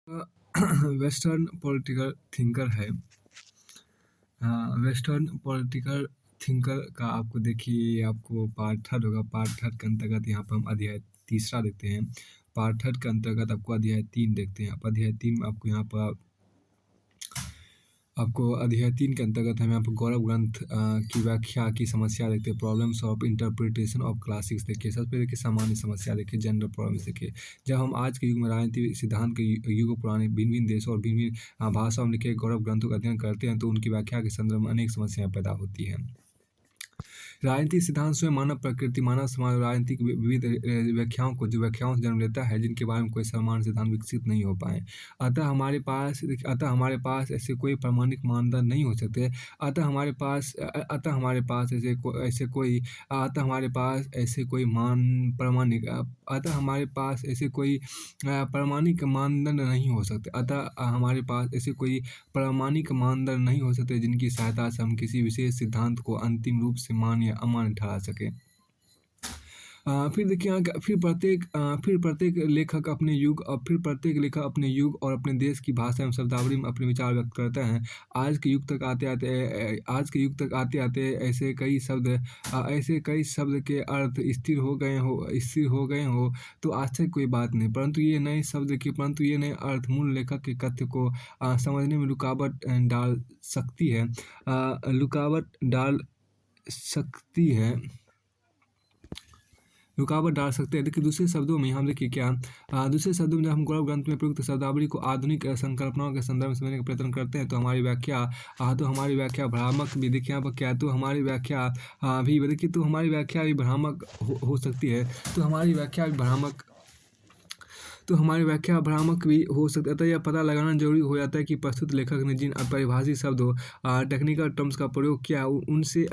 Western political thinker है। Western political thinker का आपको देखिए आपको पार्ट थर्ड होगा। पार्ट थर्ड के अंतर्गत यहाँ पर हम अध्याय तीसरा देखते हैं। पार्ट थर्ड के अंतर्गत आपको अध्याय 3 देखते हैं। आप अध्याय 3 में आपको यहाँ पर आपको अध्याय 3 के अंतर्गत हम यहाँ पर गौरव ग्रंथ की व्याख्या की समस्या देखते हैं। Problems of interpretation of classics देखिए। सबसे पहले देखिए सामान्य समस्या देखिए, जनरल प्रॉब्लम्स देखिए। जब हम आज के युग में राजनीतिक सिद्धांत के युग पुराने भिन्न भिन्न देशों और भिन्न भिन्न भाषाओं में लिखे गौरव ग्रंथों का अध्ययन करते हैं तो उनकी व्याख्या के संदर्भ में अनेक समस्याएं पैदा होती हैं। राजनीतिक सिद्धांत स्वयं मानव प्रकृति, मानव समाज और राजनीतिक विविध व्याख्याओं से जन्म लेता है जिनके बारे में कोई समान सिद्धांत विकसित नहीं हो पाए। अतः हमारे पास ऐसे कोई प्रामाणिक मानदंड नहीं हो सकते। अतः हमारे पास ऐसे कोई प्रामाणिक मानदंड नहीं हो सकते। अतः हमारे पास ऐसे कोई प्रामाणिक मानदंड नहीं हो सकते जिनकी सहायता से हम किसी विशेष सिद्धांत को अंतिम रूप से मान्य या अमान्य ठहरा सकें। फिर देखिए फिर प्रत्येक लेखक अपने युग और अपने देश की भाषा एवं शब्दावली में अपने विचार व्यक्त करते हैं। आज के युग तक आते आते ऐसे कई शब्द के अर्थ स्थिर हो गए हो तो आश्चर्य कोई बात नहीं, परंतु ये नए अर्थ मूल लेखक के कथ्य को समझने में रुकावट डाल सकती है। देखिए दूसरे शब्दों में हम देखिए जब हम गौरव ग्रंथ में प्रयुक्त शब्दावली को आधुनिक संकल्पनाओं के संदर्भ में समझने का प्रयत्न करते हैं तो हमारी व्याख्या भ्रामक भी देखिए यहाँ पर क्या है, तो हमारी व्याख्या भी भ्रामक हो सकती है। तो हमारी व्याख्या भ्रामक भी हो सकती है। अतः यह पता लगाना जरूरी हो जाता है कि प्रस्तुत लेखक ने जिन परिभाषित शब्दों टेक्निकल टर्म्स का प्रयोग किया उनसे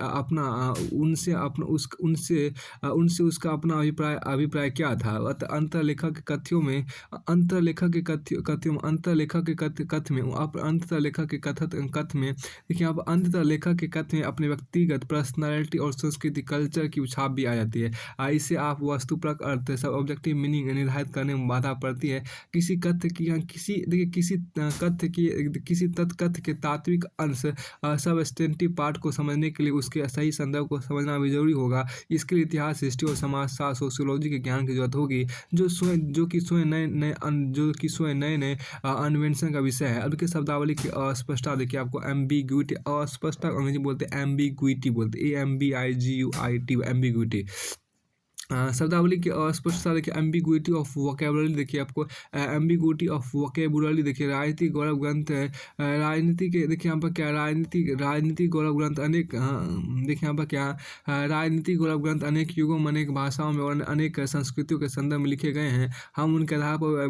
उसका अपना अभिप्राय क्या था। अंतर लेखक के कथ्य में अपने व्यक्तिगत पर्सनालिटी और संस्कृति कल्चर की छाप भी आ जाती है। इससे आप वस्तुपरक अर्थ सब ऑब्जेक्टिव मीनिंग निर्धारित करने में बाधा पड़ती है। किसी तथ्य के तात्विक अंश सबस्टेंटिव पार्ट को समझने के लिए उसके सही संदर्भ को समझना भी जरूरी होगा। इसके लिए इतिहास, हिस्ट्री और समाजशास्त्र, सोशियोलॉजी के ज्ञान की जरूरत होगी जो कि स्वयं नए अन्वेषण का विषय है। अब के शब्दावली की अस्पष्टता देखिए, आपको एम्बिग्विटी, अस्पष्टता अंग्रेजी बोलते हैं एम्बिग्विटी बोलते हैं, AMBIGUIT एम्बिग्विटी। शब्दावली की अस्पष्टता देखिए, एम्बिग्विटी ऑफ वोकैबुलरी देखिए, आपको एम्बिग्विटी ऑफ वोकैबुलरी देखिए। राजनीतिक गौरव ग्रंथ राजनीति के देखिए यहाँ पर क्या राजनीतिक गौरव ग्रंथ राजनीतिक गौरव ग्रंथ अनेक युगों में अनेक भाषाओं में और अनेक संस्कृतियों के संदर्भ में लिखे गए हैं। हम उनके आधार पर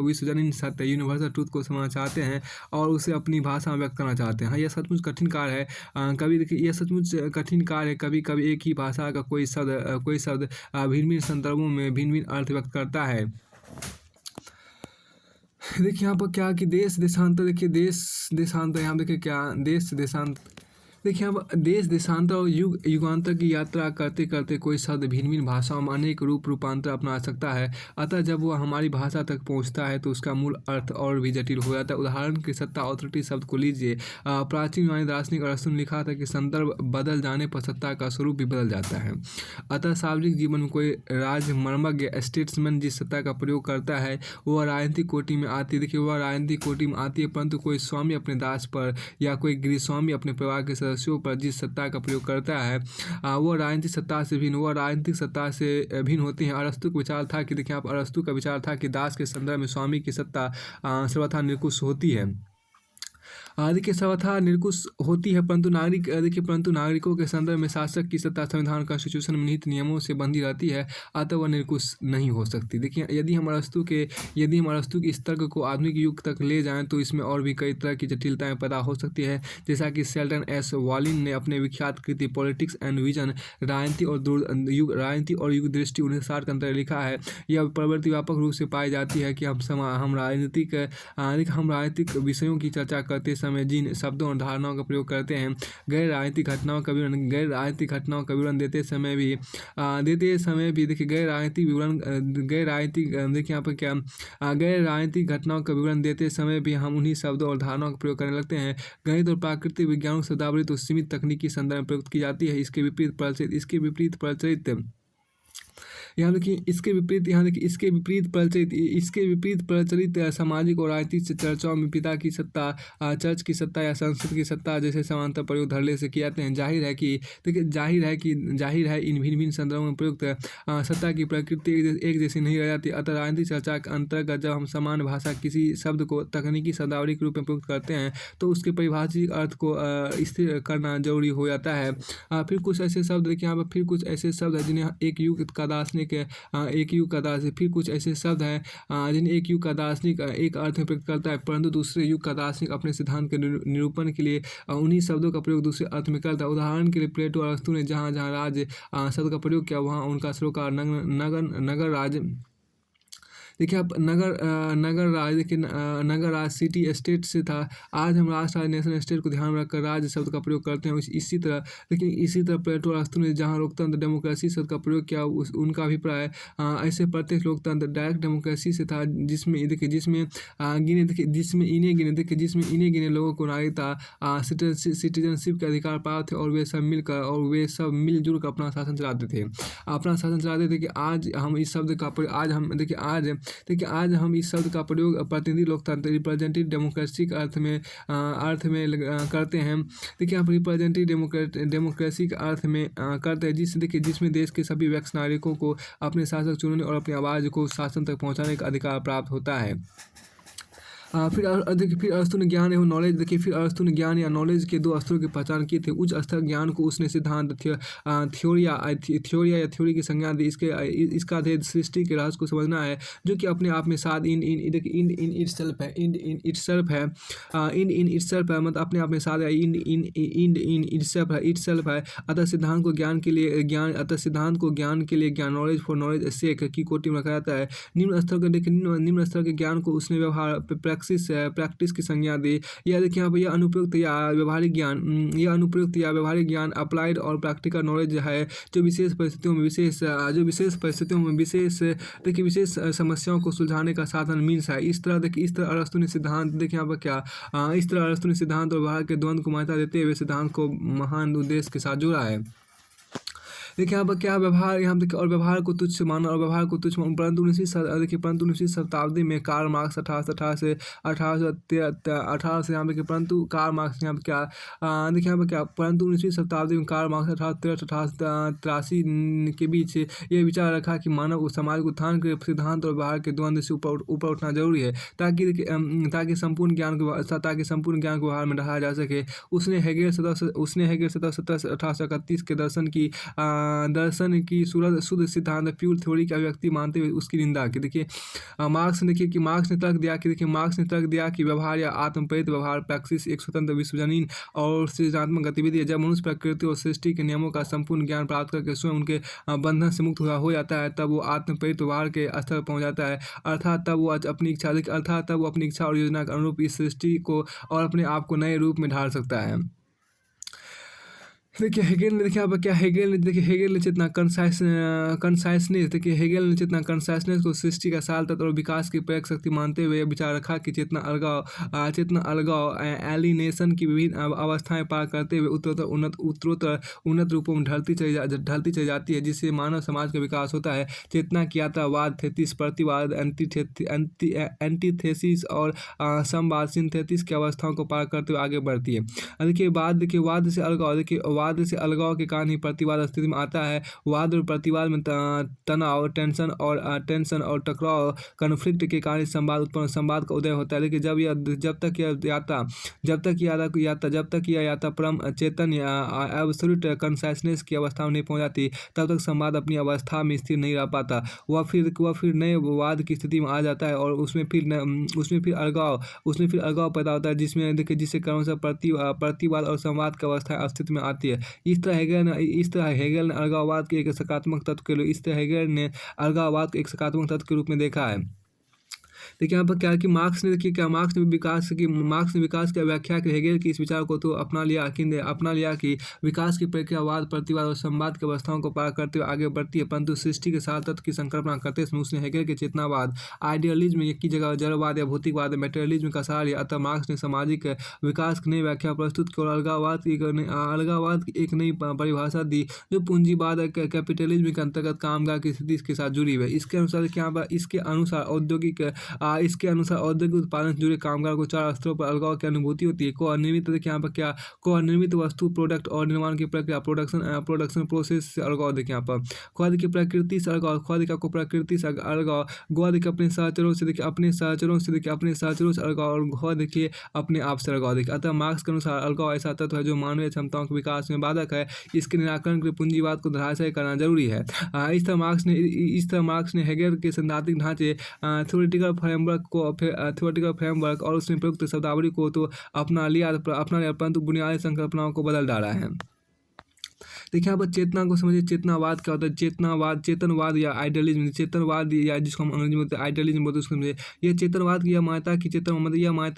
विश्वजनीन सत्य यूनिवर्सल ट्रूथ को समझना चाहते हैं और उसे अपनी भाषा में व्यक्त करना चाहते हैं। हाँ, यह सचमुच कठिन कार्य है। कभी कभी एक ही भाषा का कोई शब्द भिन्न संदर्भों में भिन्न अर्थ व्यक्त करता है। देखिए यहाँ पर क्या कि देश देशांतर और युगांतर की यात्रा करते करते कोई शब्द भिन्न भाषाओं में अनेक रूपांतर अपना सकता है। अतः जब वह हमारी भाषा तक पहुंचता है तो उसका मूल अर्थ और भी जटिल हो जाता है। उदाहरण की सत्ता, ऑथोरिटी शब्द को लीजिए। प्राचीन यूनानी दार्शनिक अरस्तु ने लिखा था कि संदर्भ बदल जाने पर सत्ता का स्वरूप भी बदल जाता है। अतः सार्वजनिक जीवन में कोई राजमर्मज्ञ स्टेट्समैन जिस सत्ता का प्रयोग करता है वह राजनीतिक कोटि में आती है। परंतु कोई स्वामी अपने दास पर या कोई गृहस्वामी अपने परिवार के सदस्यों पर जिस सत्ता का प्रयोग करता है वह राजनीतिक सत्ता से भिन्न होती है। अरस्तु का विचार था कि दास के संदर्भ में स्वामी की सत्ता सर्वथा निरंकुश होती है। देखिए सर्वथा निरंकुश होती है, परंतु नागरिकों के संदर्भ में शासक की सत्ता संविधान कॉन्स्टिट्यूशन में निहित नियमों से बंधी रहती है। अतः वह निरंकुश नहीं हो सकती। देखिए यदि हम अरस्तु के इस तर्क को आधुनिक युग तक ले जाएं तो इसमें और भी कई तरह की जटिलताएं पैदा हो सकती है। जैसा कि शेल्डन एस वॉलिन ने अपने विख्यात कृति पॉलिटिक्स एंड विजन राजनीति और युग दृष्टि 1960 के अंतर लिखा है। यह प्रवृत्ति व्यापक रूप से पाई जाती है कि हम राजनीतिक विषयों की चर्चा करते समय जिन शब्दों और धारणाओं का प्रयोग करते हैं, गैर राजनीतिक घटनाओं का विवरण देते समय भी देखिए गैर राजनीतिक देखिए यहाँ पर क्या गैर राजनीतिक घटनाओं का विवरण देते समय भी हम उन्हीं शब्दों और धारणाओं का प्रयोग करने लगते हैं। गणित और प्राकृतिक विज्ञान की शब्दावली तो सीमित तकनीकी संदर्भ में प्रयुक्त की जाती है। इसके विपरीत प्रचलित यहाँ देखिए इसके विपरीत प्रचलित सामाजिक और राजनीतिक चर्चाओं में पिता की सत्ता, चर्च की सत्ता या संसद की सत्ता जैसे समांतर प्रयोग धड़ल्ले से किए जाते हैं। जाहिर है इन भिन्न भिन्न संदर्भों में प्रयुक्त सत्ता की प्रकृति एक जैसी नहीं रह जाती। अतः राजनीतिक चर्चा के अंतर्गत जब हम सामान्य भाषा किसी शब्द को तकनीकी शब्दावली के रूप में प्रयुक्त करते हैं तो उसके परिभाषिक अर्थ को स्थिर करना जरूरी हो जाता है। फिर कुछ ऐसे शब्द देखिए यहाँ पर हैं जिन्हें एक युग का दार्शनिक फिर कुछ ऐसे शब्द हैं जिन्हें एक युग का दार्शनिक एक अर्थ में प्रयुक्त करता है, परंतु दूसरे युग का दार्शनिक अपने सिद्धांत के निरूपण के लिए उन्हीं शब्दों का प्रयोग दूसरे अर्थ में करता है। उदाहरण के लिए प्लेटो और अरस्तू ने जहाँ जहाँ राज्य शब्द का प्रयोग किया वहाँ उनका सरोकार नगर राज देखिए आप नगर राज सिटी स्टेट से था। आज हम राष्ट्र राज्य नेशन स्टेट को ध्यान में रखकर राज्य शब्द का प्रयोग करते हैं। इसी तरह प्लेटो और अरस्तू ने जहाँ लोकतंत्र डेमोक्रेसी शब्द का प्रयोग किया उनका अभिप्राय ऐसे प्रत्यक्ष लोकतंत्र डायरेक्ट डेमोक्रेसी से था जिसमें इन्हें गिने लोगों को नागरिकता सिटीजनशिप के अधिकार प्राप्त थे और वे सब मिलजुल कर अपना शासन चलाते थे। कि आज हम इस शब्द का आज हम इस शब्द का प्रयोग प्रतिनिधि लोकतंत्र रिप्रेजेंटेटिव डेमोक्रेसी के अर्थ में करते हैं। देखिए आप रिप्रेजेंटेटिव डेमोक्रेसी के अर्थ में करते हैं जिसमें देश के सभी वयस्क नागरिकों को अपने शासक चुनने और अपनी आवाज़ को शासन तक पहुंचाने का अधिकार प्राप्त होता है। फिर अरस्तू ने ज्ञान एवं नॉलेज फिर अरस्तू ने ज्ञान या नॉलेज के दो स्तरों की पहचान की थी। उच्च स्तर ज्ञान को उसने सिद्धांत थ्योरी की संज्ञा दी। इसका ध्येय सृष्टि के रहस्य को समझना है जो कि अपने आप में साथ इन इटसेल्फ है मतलब अपने आप में साथ इटसेल्फ है। अतः सिद्धांत को ज्ञान के लिए ज्ञान नॉलेज फॉर नॉलेज सेक की कोटि में रखा जाता है। निम्न स्तर के ज्ञान को उसने व्यवहार प्रैक्टिस की संज्ञा दी। यह देखिए यहाँ पर यह अनुप्रयुक्त या व्यवहारिक ज्ञान अप्लाइड और प्रैक्टिकल नॉलेज है जो विशेष परिस्थितियों में विशेष समस्याओं को सुलझाने का साधन मीन्स है। इस तरह अरस्तू ने सिद्धांत और व्यवहार के द्वंद्व को मान्यता देते हुए सिद्धांत को महान उद्देश्य के साथ जोड़ा है। देखिए यहाँ पर क्या व्यवहार व्यवहार को तुच्छ माना परंतु 19वीं शताब्दी में कार्ल मार्क्स 1800 से यहाँ पे परंतु कार्ल मार्क्स यहाँ पे क्या देखिए यहाँ पर क्या परंतु 19वीं शताब्दी में कार्ल मार्क्स 1883 के बीच ये विचार रखा कि मानव समाज को उत्थान के सिद्धांत और व्यवहार के द्वंद्व से ऊपर उठना जरूरी है ताकि संपूर्ण ज्ञान को व्यवहार में ढाला जा सके। उसने हेगेल 1831 के दर्शन की शुद्ध सिद्धांत प्योर थ्योरी की अभिव्यक्ति मानते हुए उसकी निंदा की। देखिए मार्क्स ने तर्क दिया कि व्यवहार या आत्मप्रेरित व्यवहार प्रैक्टिस एक स्वतंत्र विश्वजनीन और सृजनात्मक गतिविधि है। जब मनुष्य प्रकृति और सृष्टि के नियमों का संपूर्ण ज्ञान प्राप्त करके स्वयं उनके बंधन से मुक्त हो जाता है तब वो आत्मप्रेरित व्यवहार के स्तर पर पहुँच जाता है। अर्थात तब वो अपनी इच्छा और योजना के अनुरूप इस सृष्टि को और अपने आप को नए रूप में ढाल सकता है। देखिए हेगेल ने चेतना कंसाइसनेस को सृष्टि का साल तत्व और विकास की प्रेरक शक्ति मानते हुए विचार रखा कि चेतना अलगाव एलिनेशन की विभिन्न अवस्थाएं पार करते हुए उत्तरोत्तर उन्नत रूपों में ढलती चली जाती है जिससे मानव समाज का विकास होता है। चेतना की यात्रा वाद थेसिस प्रतिवाद एंटीथेसिस और समवाद सिंथेसिस की अवस्थाओं को पार करते हुए आगे बढ़ती है। वाद से अलगाव के कारण ही प्रतिवाद स्थिति में आता है। वाद और प्रतिवाद में तनाव टेंशन और टकराव कन्फ्लिक्ट के कारण संवाद का उदय होता है। लेकिन जब तक यह यात्रा परम चेतन या एब्सोल्यूट कंसाइसनेस की अवस्था में नहीं पहुंच जाती तब तक संवाद अपनी अवस्था में स्थिर नहीं रह पाता। वह फिर नए वाद की स्थिति में आ जाता है और उसमें फिर अलगाव पैदा होता है जिससे क्रमशः प्रतिवाद और संवाद की अवस्था अस्तित्व में आती है। इस तरह हेगेल ने अलगाववाद के एक सकारात्मक तत्व के रूप में देखा है। देखिए यहाँ पर क्या है कि मार्क्स ने देखिए क्या मार्क्स ने विकास की व्याख्या की हेगेल की इस विचार को तो अपना लिया कि विकास की प्रक्रिया वाद प्रतिवाद और संवाद की अवस्थाओं को पार करते हुए आगे बढ़ती है, परंतु सृष्टि के सार तत्व की संकल्पना करते समय उसने हेगेल के चेतनावाद आइडियलिज्म की जगह जड़वाद या भौतिकवाद मेटेरियलिज्म का सहारा लिया। अतः मार्क्स ने सामाजिक विकास की नई व्याख्या प्रस्तुत की और अलगावाद की एक नई परिभाषा दी जो पूंजीवाद कैपिटलिज्म के अंतर्गत कामगार की स्थिति के साथ जुड़ी हुई है। इसके अनुसार औद्योगिक उत्पादन से जुड़े कामगार को 4 स्तरों पर अलगाव की अनुभूति होती है। को अनिर्मित देखिए यहाँ पर क्या को अनिर्मित वस्तु प्रोडक्ट और निर्माण की प्रक्रिया प्रोडक्शन प्रोसेस से अलगाव देखिए यहाँ पर खुद की प्रकृति से अलगाव को प्रकृति से अलगाव गौ देखिए अपने सहचरों से अलगाव और गौ देखिए अपने आप से अलगाव देखिए। अतः मार्क्स के अनुसार अलगाव ऐसा तत्व है जो मानवीय क्षमताओं के विकास में बाधक है। इसके निराकरण के लिए पूंजीवाद को धराशायी करना जरूरी है। इस तरह मार्क्स ने हेगेल के सैद्धांतिक ढांचे थ्योरेटिकल फ्रेमवर्क और उसमें प्रयुक्त शब्दावली को तो अपना लिया परंतु बुनियादी संकल्पनाओं को बदल डाला है। देखिए यहाँ पर चेतना को समझिए। चेतनावाद क्या होता है? चेतनवाद या चेतनवाद या जिसको हम अंग्रेजी में बोलते हैं आइडियलिज्म बोलते हैं उसको समझिए। यह चेतनवाद की यह मान्यता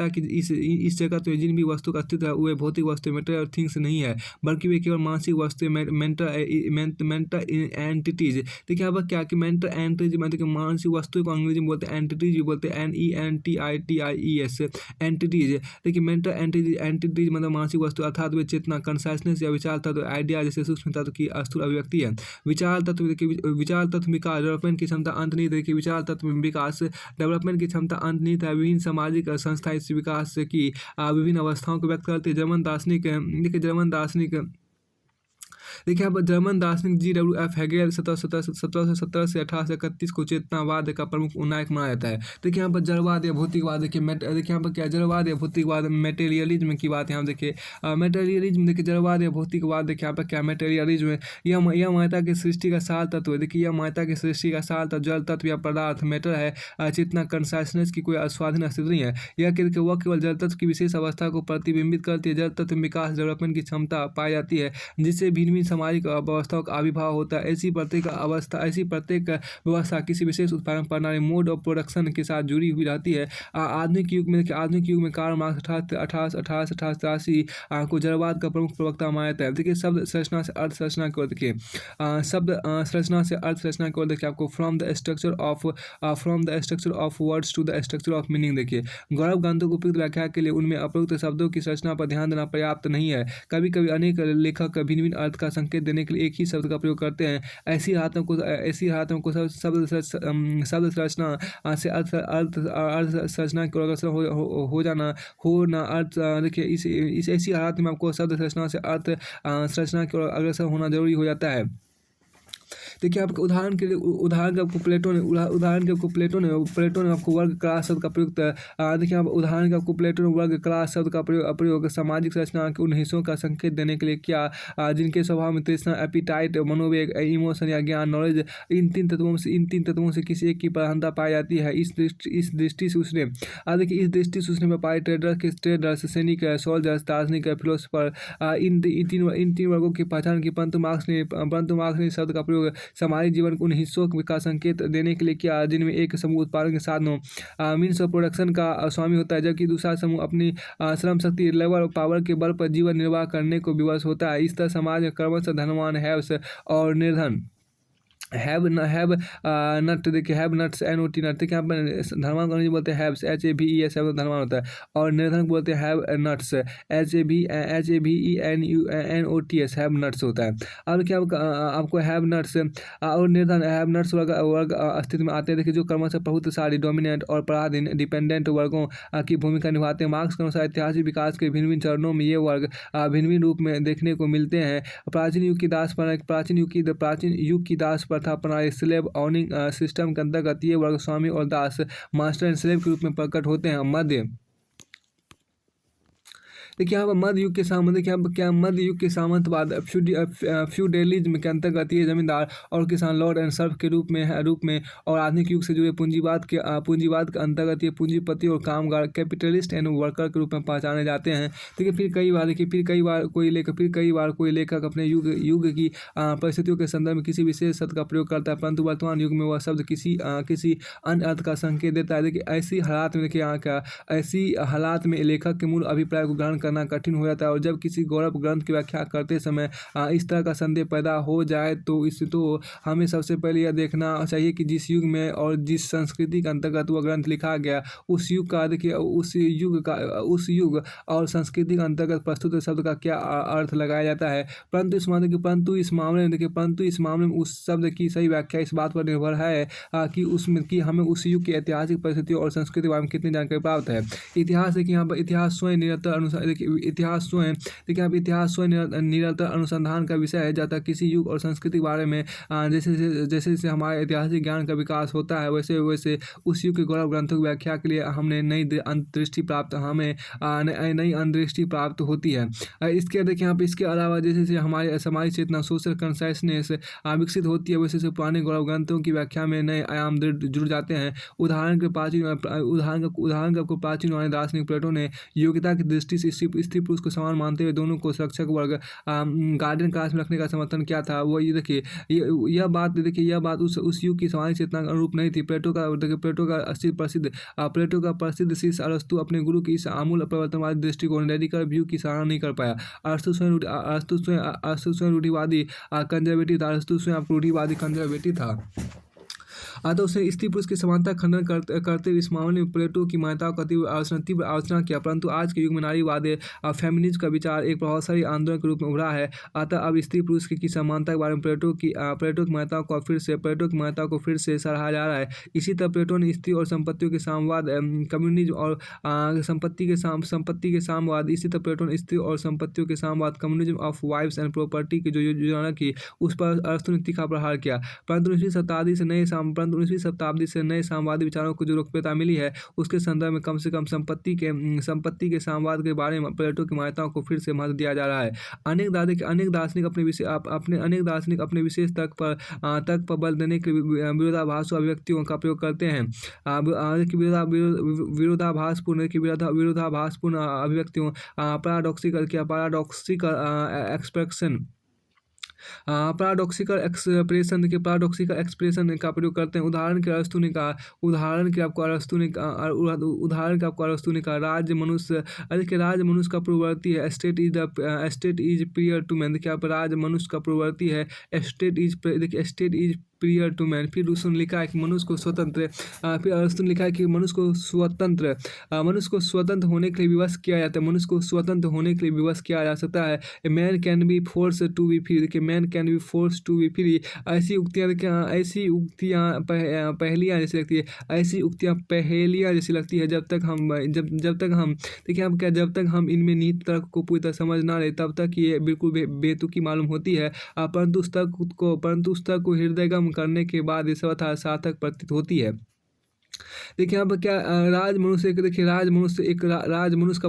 कि इस जगत में जिन भी वस्तु का अस्तित्व है वे भौतिक वस्तु मेटेरियल थिंग्स नहीं है, बल्कि वे केवल मानसिक वस्तु मेंटल एंटिटीज। देखिए यहाँ पर क्या कि मेंटल एंटिटीज मतलब मानसिक वस्तु को अंग्रेजी में बोलते हैं एंटिटीज भी बोलते हैं NENTITIES एंटिटीज। देखिए मेंटल एंटिटीज मतलब मानसिक वस्तु अर्थात वे चेतना कॉन्शसनेस या विचार तत्व आइडिया जैसे सूक्ष्म तत्व की स्थूल अभिव्यक्ति है। विचार तत्व विकास डेवलपमेंट की क्षमता अंत नहीं देखिए विचार तत्व विकास डेवलपमेंट की क्षमता अंत नहीं था। विभिन्न सामाजिक संस्थाएं इस विकास की विभिन्न अवस्थाओं को व्यक्त करती है। देखिए यहाँ पर जर्मन दार्शनिक GWF हेगेल 1717 से 1831 को चेतनावाद का प्रमुख नायक माना जाता है। देखिए यहाँ पर जड़वाद या भौतिकवाद देखिए यहाँ पर क्या जड़वाद या भौतिकवाद मेटेरियलिज्म की बात यहाँ देखिए मेटेरियलिज्म देखिए जड़वाद या भौतिकवाद देखिए यहाँ पर क्या मेटेरियलिज्म यह मान्यता की सृष्टि का सार तत्व है। देखिए यह मान्यता की सृष्टि का सार तत्व जल तत्व या पदार्थ मेटर है। चेतना कॉन्शसनेस की कोई स्वाधीन अस्तित्व नहीं है। यह वह केवल जल तत्व की विशेष अवस्था को प्रतिबिंबित करती है। जल तत्व विकास डेवलपमेंट की क्षमता पाई जाती है जिससे भिन्न सामाजिक अवस्थाओं का आविर्भाव होता है। ऐसी प्रत्येक व्यवस्था किसी विशेष उत्पादन प्रणाली मोड ऑफ प्रोडक्शन के साथ जुड़ी हुई रहती है। आधुनिक युग में कार्ल मार्क्स 1883 को जड़वाद का प्रमुख प्रवक्ता माना जाता है। देखिए शब्द संरचना से अर्थ संरचना की ओर देखिए आपको from the structure of words to the structure of meaning देखिए गौरव ग्रंथों को उपयुक्त व्याख्या के लिए उनमें अप्रयुक्त शब्दों की संरचना पर ध्यान देना पर्याप्त नहीं है। कभी कभी अनेक लेखक भिन्न अर्थ का संकेत देने के लिए एक ही शब्द का प्रयोग करते हैं। ऐसी हालतों को शब्द संरचना से अर्थ संरचना की ओर अग्रसर होना अर्थ देखिए इस ऐसी हालत में आपको शब्द संरचना से अर्थ संरचना की ओर अग्रसर होना जरूरी हो जाता है। देखिए आपको उदाहरण के आपको प्लेटो ने आपको वर्ग क्लास शब्द का प्रयोग देखिए आप उदाहरण के आपको प्लेटो ने वर्ग क्लास शब्द का प्रयोग सामाजिक संरचना के उन हिस्सों का संकेत देने के लिए किया जिनके स्वभाव में तृष्णा एपिटाइट मनोवेग इमोशन या ज्ञान नॉलेज इन तीन तत्वों से किसी एक की प्रधानता पाई जाती है। इस दृष्टि से उसने व्यापारी ट्रेडर्स सैनिक सोल्जर्स दार्शनिक फिलोसफर इन तीन वर्गों की पहचान की। परंतु मार्क्स ने शब्द का प्रयोग सामाजिक जीवन को उन हिस्सों का संकेत देने के लिए किया जिनमें एक समूह उत्पादन के साधनों मीन्स ऑफ प्रोडक्शन का स्वामी होता है, जबकि दूसरा समूह अपनी श्रम शक्ति लेबर पावर के बल पर जीवन निर्वाह करने को विवश होता है। इस तरह समाज में क्रमशः धनवान हैव्स और निर्धन हैव नट देखिए हैव नट्स NOT नट देखिए यहाँ पर धनवान को बोलते हैं हैव्स HAVES धनवान होता है और निर्धन को बोलते हैं have nuts HAVENUNOTS have nuts होता है। अब क्या आपको हैव नट्स और निर्धन हैव नट्स वर्ग अस्तित्व में आते हैं। देखिए जो क्रमशः प्रभुत्वशाली डोमिनेंट और पराधीन डिपेंडेंट वर्गों की भूमिका निभाते हैं। मार्क्स के अनुसार ऐतिहासिक विकास के भिन्न चरणों में ये वर्ग भिन्न रूप में देखने को मिलते हैं। प्राचीन युग की दास प्रथा प्रणाली स्लेव ऑनिंग सिस्टम के अंतर्गत ये वर्ग स्वामी और दास मास्टर एंड स्लेव के रूप में प्रकट होते हैं। देखिए यहाँ पर मध्य युग के देखिए यहाँ पर क्या मध्य युग के सामंतवाद फ्यूडलिज्म के अंतर्गत ये जमींदार और किसान लॉर्ड एंड सर्फ के रूप में और आधुनिक युग से जुड़े पूंजीवाद के अंतर्गत ये पूंजीपति और कामगार कैपिटलिस्ट एंड वर्कर के रूप में पहचाने जाते हैं। देखिए फिर कई बार कोई लेखक अपने युग की परिस्थितियों के संदर्भ में किसी विशेष शब्द का प्रयोग करता है, परंतु वर्तमान युग में वह शब्द किसी अन्य अर्थ का संकेत देता है। देखिए ऐसी हालात में लेखक के मूल अभिप्राय को ग्रहण करना कठिन हो जाता है, और जब किसी गौरव ग्रंथ की व्याख्या करते समय इस तरह का संदेह पैदा हो जाए तो हमें सबसे पहले यह देखना चाहिए कि जिस युग में और जिस संस्कृति के अंतर्गत वह ग्रंथ लिखा गया उस युग और संस्कृति के अंतर्गत प्रस्तुत शब्द का क्या अर्थ लगाया जाता है। परंतु इस मामले में उस शब्द की सही व्याख्या इस बात पर निर्भर है कि हमें उस युग की ऐतिहासिक परिस्थितियों और संस्कृति के बारे में कितनी जानकारी प्राप्त है। इतिहास देखिए यहाँ पर इतिहास स्वयं निरंतर अनुसंधान का विषय है। जहाँ तक किसी युग और संस्कृति के बारे में जैसे हमारे ऐतिहासिक ज्ञान का विकास होता है, वैसे उस युग के गौरव ग्रंथों की व्याख्या के लिए हमें नई अंतर्दृष्टि प्राप्त होती है। इसके देखिए यहाँ पे इसके अलावा जैसे हमारे समाज चेतना सोशल कंसाइसनेस विकसित होती है, वैसे पुराने गौरव ग्रंथों की व्याख्या में नए आयाम जुड़ जाते हैं। उदाहरण के प्राचीन वाले दार्शनिक प्लेटो ने योग्यता की दृष्टि से स्त्री पुरुष को समान मानते हुए दोनों को सुरक्षक वर्ग गार्डियन क्लास में रखने का समर्थन किया था। वो ये देखिए यह बात उस युग की समाज चेतना के अनुरूप नहीं थी। प्लेटो का प्रसिद्ध शिष्य अरस्तु अपने गुरु की इस आमूल परिवर्तनवादी दृष्टिकोण रेडिकल व्यू की सराहना नहीं कर पाया। अरस्तु स्वयं रूढ़िवादी कंजर्वेटिव था। अतः उसने स्त्री पुरुष की समानता का खंडन करते हुए इस मामले में प्लेटो की मान्यताओं का तीव्र आलोचना किया। परंतु आज के युग में नारीवाद फेमिनिज्म का विचार एक प्रभावशाली आंदोलन के रूप में उभरा है। अतः अब स्त्री पुरुष की समानता के बारे में प्लेटो की मान्यताओं को फिर से सराहा जा रहा है। इसी तरह प्लेटो ने स्त्री और संपत्तियों के साम्यवाद कम्युनिज्म और संपत्ति के साम्यवाद इसी तरह प्लेटो ने स्त्री और संपत्तियों के साम्यवाद communism of wives and property की जो योजना की उस पर अरस्तु ने तीखा प्रहार किया। परंतु 19वीं शताब्दी से नए साम्यवादी विचारों को जो लोकप्रियता मिली है उसके संदर्भ में कम से कम संपत्ति के साम्यवाद के बारे में प्लेटो की मान्यताओं को फिर से महत्व दिया जा रहा है। अनेक दार्शनिक अपने विशेष तक पर बल देने के विरोधाभासों अभिव्यक्तियों का प्रयोग करते हैं। विरोधाभासपूर्ण अभिव्यक्तियों पैराडॉक्सिकल एक्सप्रेशन का प्रयोग करते हैं। उदाहरण के अरस्तु ने कहा राज्य मनुष्य का पूर्ववर्ती है। State is prior to man. देखिए आप राज्य मनुष्य का पूर्ववर्ती है। State is prior to man. फिर उसने लिखा है कि मनुष्य को स्वतंत्र होने के लिए विवश किया जाता है। मनुष्य को स्वतंत्र होने के लिए विवश किया जा सकता है। Man can be force to be free. देखिए man can be force to be free. ऐसी उक्तियाँ पहेलियाँ जैसी लगती है जब तक हम इनमें निहित तर्क को पूरी तरह समझ ना ले तब तक ये बिल्कुल बेतुकी मालूम होती है। परंतु उस तर्क को हृदयगम करने के बाद ये सर्वथा सार्थक प्रतीत होती है। देखिए यहाँ पर क्या राज मनुष्य का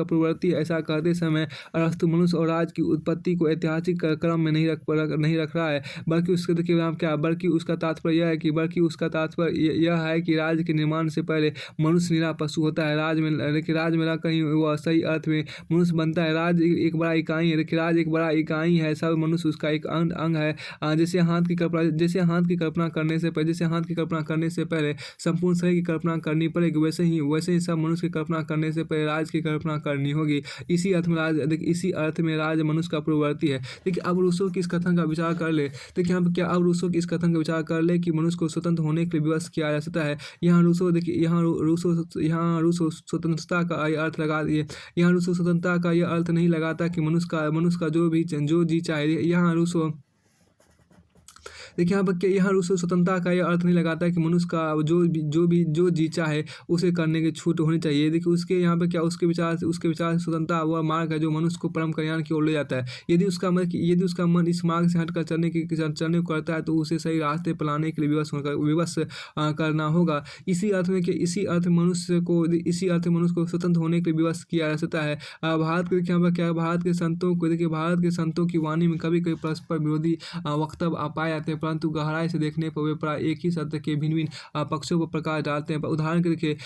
पूर्ववर्ती ऐसा कहते समय अरस्तु मनुष्य और राज की उत्पत्ति को ऐतिहासिक क्रम में नहीं रख रहा है, बल्कि उसके देखिए हम क्या उसका तात्पर्य यह है कि राज के निर्माण से पहले मनुष्य निरा पशु होता है। राज में रहकर ही वह सही अर्थ में मनुष्य बनता है। राज एक बड़ा इकाई है। देखिए राज एक बड़ा इकाई है, सब मनुष्य उसका एक अंग है। जैसे हाथ की कल्पना करने से पहले संपूर्ण शरीर की कल्पना करनी पड़ेगी, वैसे ही सब मनुष्य की कल्पना करने से पहले राज की कल्पना करनी होगी। इसी अर्थ में राज मनुष्य का पूर्ववर्ती है। देखिए अब रूसो की इस कथन का विचार कर ले। देखिए यहाँ क्या अब रूसो की इस कथन का विचार कर ले कि मनुष्य को स्वतंत्र होने के लिए विवश किया जा सकता है। यहाँ रूसो स्वतंत्रता का यह अर्थ लगा दिए। यहाँ रूसो स्वतंत्रता का यह अर्थ नहीं लगाता कि मनुष्य का जो जी चाहे। यहाँ रूसो देखिए यहाँ पर क्या, यहाँ रूसो स्वतंत्रता का ये अर्थ नहीं लगाता है कि मनुष्य का जो जी चाहे उसे करने की छूट होनी चाहिए। देखिए उसके यहाँ पे क्या, उसके विचार से स्वतंत्रता वह मार्ग है जो मनुष्य को परम कल्याण की ओर ले जाता है। यदि उसका मन इस मार्ग से हटकर चलने को करता है तो उसे सही रास्ते पर लाने के लिए विवश करना होगा। इसी अर्थ में मनुष्य को स्वतंत्र होने के लिए विवश किया जा सकता है। भारत के देखिए यहाँ पर क्या, भारत के संतों की वाणी में कभी कभी परस्पर विरोधी वक्तव्य पाए जाते हैं, परंतु गहराई से देखने पर वे प्राय एक ही सत्य के भिन्न भिन्न पक्षों पर प्रकाश डालते हैं। उदाहरण के देखिए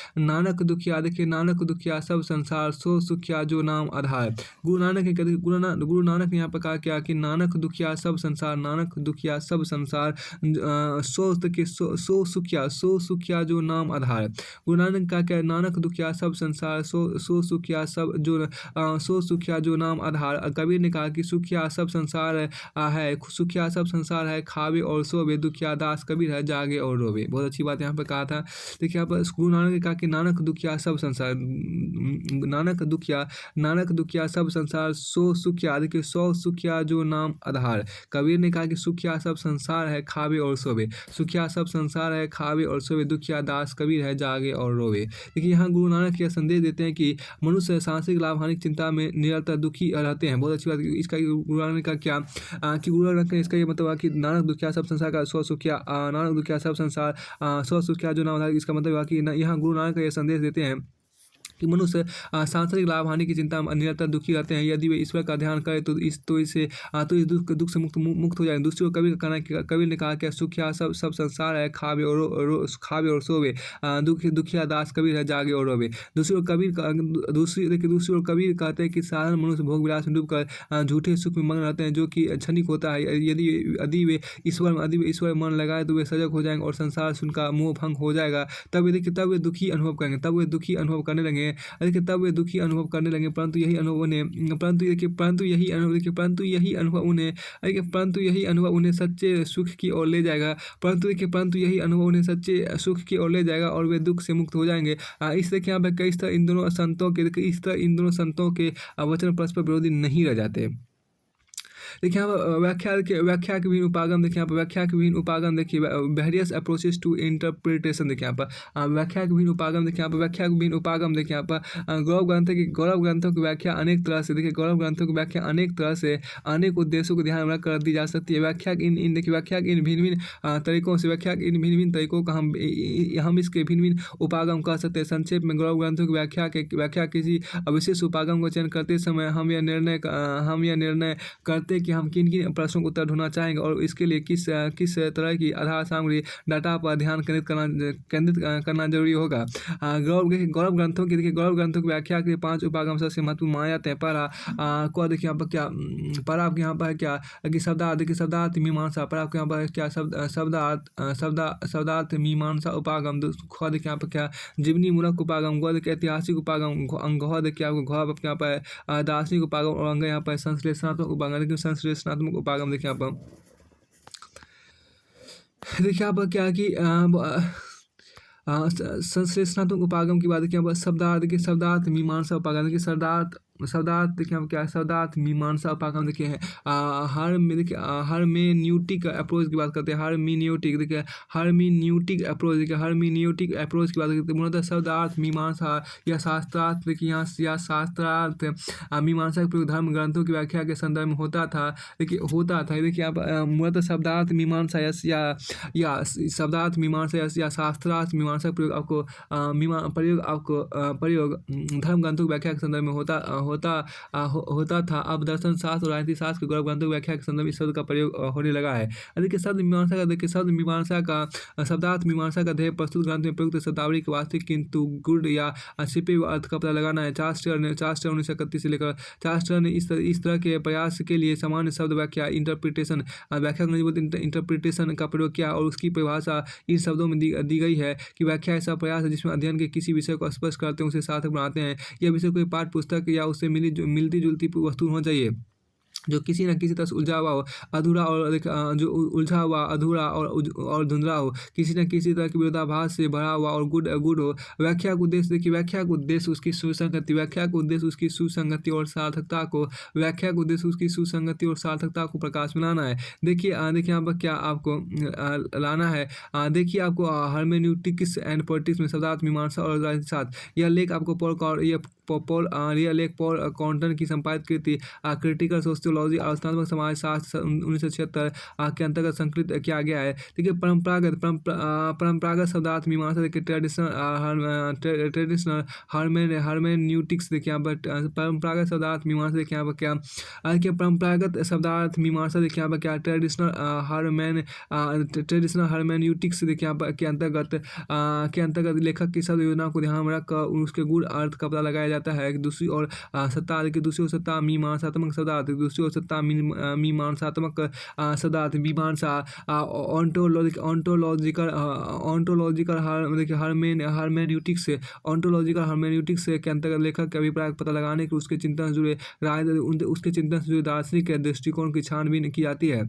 नानक दुखिया सब संसार सो सुखिया जो नाम आधार। गुरु नानक ने यहाँ पर कहा क्या कि नानक दुखिया सब संसार सो सुखिया जो नाम आधार। गुरु नानक का क्या, नानक दुखिया सब संसार सो सुखिया जो नाम आधार। कबीर ने कहा कि सुखिया सब संसार है खावे और सोवे, दुखिया दास कबीर है जागे और रोवे। बहुत अच्छी बात यहाँ पर कहा था। देखिए यहाँ पर गुरु नानक ने कहा कि नानक दुखिया सब संसार सो सुखिया, देखिए सो सुखिया जो नाम आधार। कबीर ने कहा कि सुखिया सब संसार है खावे और सोवे, दुखिया दास कबीर है जागे और रोवे। देखिए यहाँ गुरु नानक यह संदेश देते हैं कि मनुष्य सांसारिक लाभ हानि चिंता में निरंतर दुखी रहते हैं। बहुत अच्छी बात। इसका गुरु नानक का क्या कि गुरु नानक का इसका ये मतलब है कि नानक दुखिया सब संसार का सो सुखिया जो नाम आधार। इसका मतलब है कि यहाँ गुरु नानक यह संदेश देते हैं कि मनुष्य सांसारिक लाभ हानि की चिंता में निरंतर दुखी रहते हैं। यदि वे ईश्वर का ध्यान करें तो इस दुख से मुक्त हो जाएंगे। दूसरी ओर कबीर ने कहा कि सुखिया सब संसार है खावे और सोवे, दुखिया दास कबीर है जागे और रोवे। दूसरी ओर कबीर कहते हैं कि साधारण मनुष्य भोग विलास में डूबकर झूठे सुख में मग्न रहते हैं जो कि क्षणिक होता है। यदि वे ईश्वर मन लगाए तो वे सजग हो जाएंगे और संसार से उनका मोह भंग हो जाएगा। तब वे दुखी अनुभव करेंगे, तब वे दुखी अनुभव करने लगे, परंतु यही अनुभव उन्हें सच्चे सुख की ओर ले जाएगा, और वे दुख से मुक्त हो जाएंगे। इस तरह यहाँ पे इस तरह इन दोनों संतों के वचन परस्पर विरोधी नहीं रह जाते। देखिए यहाँ पर व्याख्या के विभिन्न उपागम देखिए वेरियस अप्रोचेस टू इंटरप्रिटेशन। देखिए यहाँ पर व्याख्या के विभिन्न उपागम देखिए यहाँ पर गौरव ग्रंथों की व्याख्या अनेक तरह से अनेक उद्देश्यों को ध्यान में रखकर दी जा सकती है। व्याख्या के इन भिन्न तरीकों का हम इसके भिन्न भिन्न उपागम कह सकते हैं। संक्षेप में गौरव ग्रंथों की व्याख्या किसी विशेष उपागम को चयन करते समय हम यह निर्णय करते कि हम किन प्रश्नों का उत्तर ढूंढना चाहेंगे और इसके लिए किस तरह की आधार सामग्री डाटा पर ध्यान केंद्रित करना जरूरी होगा। गौरव ग्रंथों की व्याख्या के 5 उपागम सबसे महत्वपूर्ण माने जाते हैं। पहला को देखिए यहाँ पर क्या पहला आपके यहाँ पर है क्या कि शब्दार्थ मीमांसा। पहला आपके यहाँ पर क्या शब्दार्थ मीमांसा उपागम। ख देखिए यहाँ पर क्या जीवनी मूलक उपागम। ग देखिए ऐतिहासिक उपागम। घ देखिए आपको घ यहाँ पर दार्शनिक उपागम और अंग यहाँ पर संश्लेषणात्मक उपागम। देखिए यहाँ पर क्या कि संश्लेषणात्मक उपागम की बात देखिए यहाँ पर शब्दार्थ मीमांसा उपागम। देखिए शब्दार्थ देखिए हम क्या शब्दार्थ मीमांसा उपागम देखिए है हरमेन्यूटिक अप्रोच की बात करते हैं। हरमेन्यूटिक अप्रोच की बात करते हैं। मूलतः शब्दार्थ मीमांसा या शास्त्रार्थ देखिए यहाँ शास्त्रार्थ मीमांसा का प्रयोग धर्म ग्रंथों की व्याख्या के संदर्भ में होता था। देखिए आप मूलतः शब्दार्थ मीमांसा या शास्त्रार्थ मीमांसा का प्रयोग धर्म ग्रंथों की व्याख्या के संदर्भ में होता था। अब दर्शन शास्त्र और राजनीति शास्त्र के गौरव ग्रंथों की व्याख्या के संदर्भ में इस शब्द का प्रयोग होने लगा है। देखिए शब्दार्थ मीमांसा का ध्येय प्रस्तुत ग्रंथ में प्रयुक्त शब्दावली के वास्तविक किंतु गुण या छिपे हुए अर्थ का पता लगाना है। चार्ल्स ने 1931 से लेकर ने इस तरह के प्रयास के लिए सामान्य शब्द व्याख्या इंटरप्रिटेशन का प्रयोग किया और उसकी परिभाषा इन शब्दों में दी गई है कि व्याख्या ऐसा प्रयास है जिसमें अध्ययन के किसी विषय को स्पष्ट करते हैं, उसे सार्थक बनाते हैं। यह विषय कोई पाठ्य पुस्तक या उससे मिलती जुलती वस्तु होना चाहिए। जो किसी न किसी तरह से उलझा हुआ हो, अधूरा और जो उलझा हुआ, अधूरा और धुंधला हो, किसी न किसी तरह के विरोधाभास से भरा हुआ और गुड गुड हो। व्याख्या का उद्देश्य देखिए, व्याख्या का उद्देश्य उसकी सुसंगति, व्याख्या का उद्देश्य उसकी सुसंगति और सार्थकता को, व्याख्या का उद्देश्य उसकी सुसंगति और सार्थकता को प्रकाश में लाना है। देखिए देखिए यहाँ पर क्या आपको लाना है। देखिए आपको हर्मेन्यूटिक्स एंड पॉलिटिक्स में शब्दार्थ मीमांसा और राजनीतिशास्त्र, यह लेख आपको यह लेख पॉल कॉन्टन की संपादित कृति क्रिटिकल सोशियोलॉजी अवस्थात्मक समाजशास्त्र 1976 के अंतर्गत संकलित किया गया है। देखिए परंपरागत शब्दार्थ मीमांसा देखिए ट्रेडिशनल हर्मेन्यूटिक्स देखिए यहाँ पर परंपरागत शब्दार्थ मीमांसा देखिए यहाँ पर क्या देखिए परंपरागत शब्दार्थ मीमांसा देखिए यहाँ पर क्या ट्रेडिशनल हर्मेन्यूटिक्स देखिए यहाँ पर के अंतर्गत लेखक की शब्द योजना को ध्यान में रखकर उसके गूढ़ अर्थ का पता लगाया जाता है। दूसरी ओर सत्ता मीमांसात्मक शब्दार्थ, दूसरी ओर सत्ता मीमांसात्मक शब्दार्थ मीमांसा ऑन्टोलॉजिकल हार्मेन्यूटिक्स के अंतर्गत लेखक के अभिप्राय का पता लगाने के उसके चिंतन से जुड़े दार्शनिक दृष्टिकोण की छानबीन की जाती है।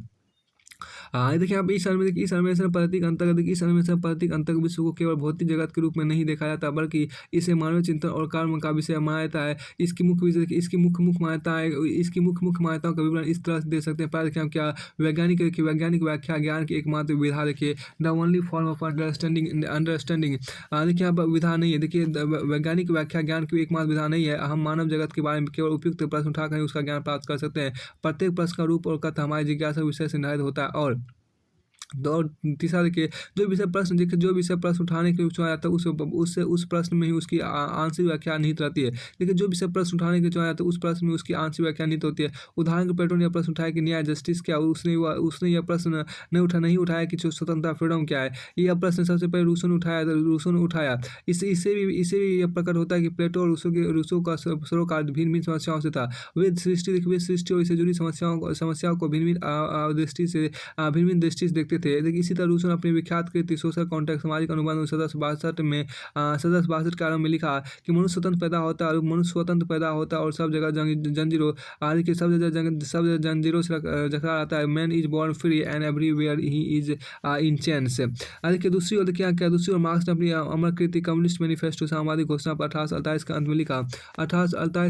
देखिए आप इस अन्वेषण पद्धति के अंतर्गत विश्व को केवल भौतिक जगत के रूप में नहीं देखा जाता, बल्कि इसे मानव चिंतन और कर्म का विषय माना जाता है। इसकी मुख्य मान्यताओं का विवरण इस तरह से दे सकते हैं। पहले देखिए हम क्या वैज्ञानिक व्याख्या ज्ञान की एकमात्र विधा देखिए, the only form of understanding. देखिए यहाँ पर विधा नहीं है। देखिए वैज्ञानिक व्याख्या ज्ञान की एकमात्र विधा नहीं है। हम मानव जगत के बारे में केवल उपयुक्त प्रश्न उठाकर उसका ज्ञान प्राप्त कर सकते हैं। प्रत्येक प्रश्न का रूप और कथन हमारी जिज्ञासा विषय से निर्धारित होता है। और तीसरा देखिए, जो विषय प्रश्न उठाने के लिए चुना जाता है उस प्रश्न में ही उसकी आंशिक व्याख्या निहित रहती है। देखिए जो विषय प्रश्न उठाने के लिए चुना जाता है उस प्रश्न में उसकी आंशिक व्याख्या निहित होती है। उदाहरण के प्लेटो ने यह प्रश्न उठाया कि न्याय जस्टिस क्या, उसने यह प्रश्न नहीं उठाया कि स्वतंत्रता फ्रीडम क्या है। यह प्रश्न सबसे पहले रूसो ने उठाया। इससे भी यह प्रकट होता है कि प्लेटो और रूसो का सरोकार भिन्न समस्याओं से था। वे सृष्टि और इससे जुड़ी समस्याओं को भिन्न दृष्टि से देखते थे। देखिए इसी तरह रूसो ने अपनी विख्यात कृति सोशल कॉन्ट्रैक्ट सामाजिक अनुबंध 1762 के आरंभ में लिखा कि मनुष्य स्वतंत्र पैदा होता है और सब जगह जंजीरों आदि के सब जंजीरों से जकड़ा रहता है। Man is born free and everywhere he is in chains. देखिए दूसरी ओर मार्क्स ने अपनी अमर कृति कम्युनिस्ट मैनिफेस्टो सामाजिक घोषणा पर 1848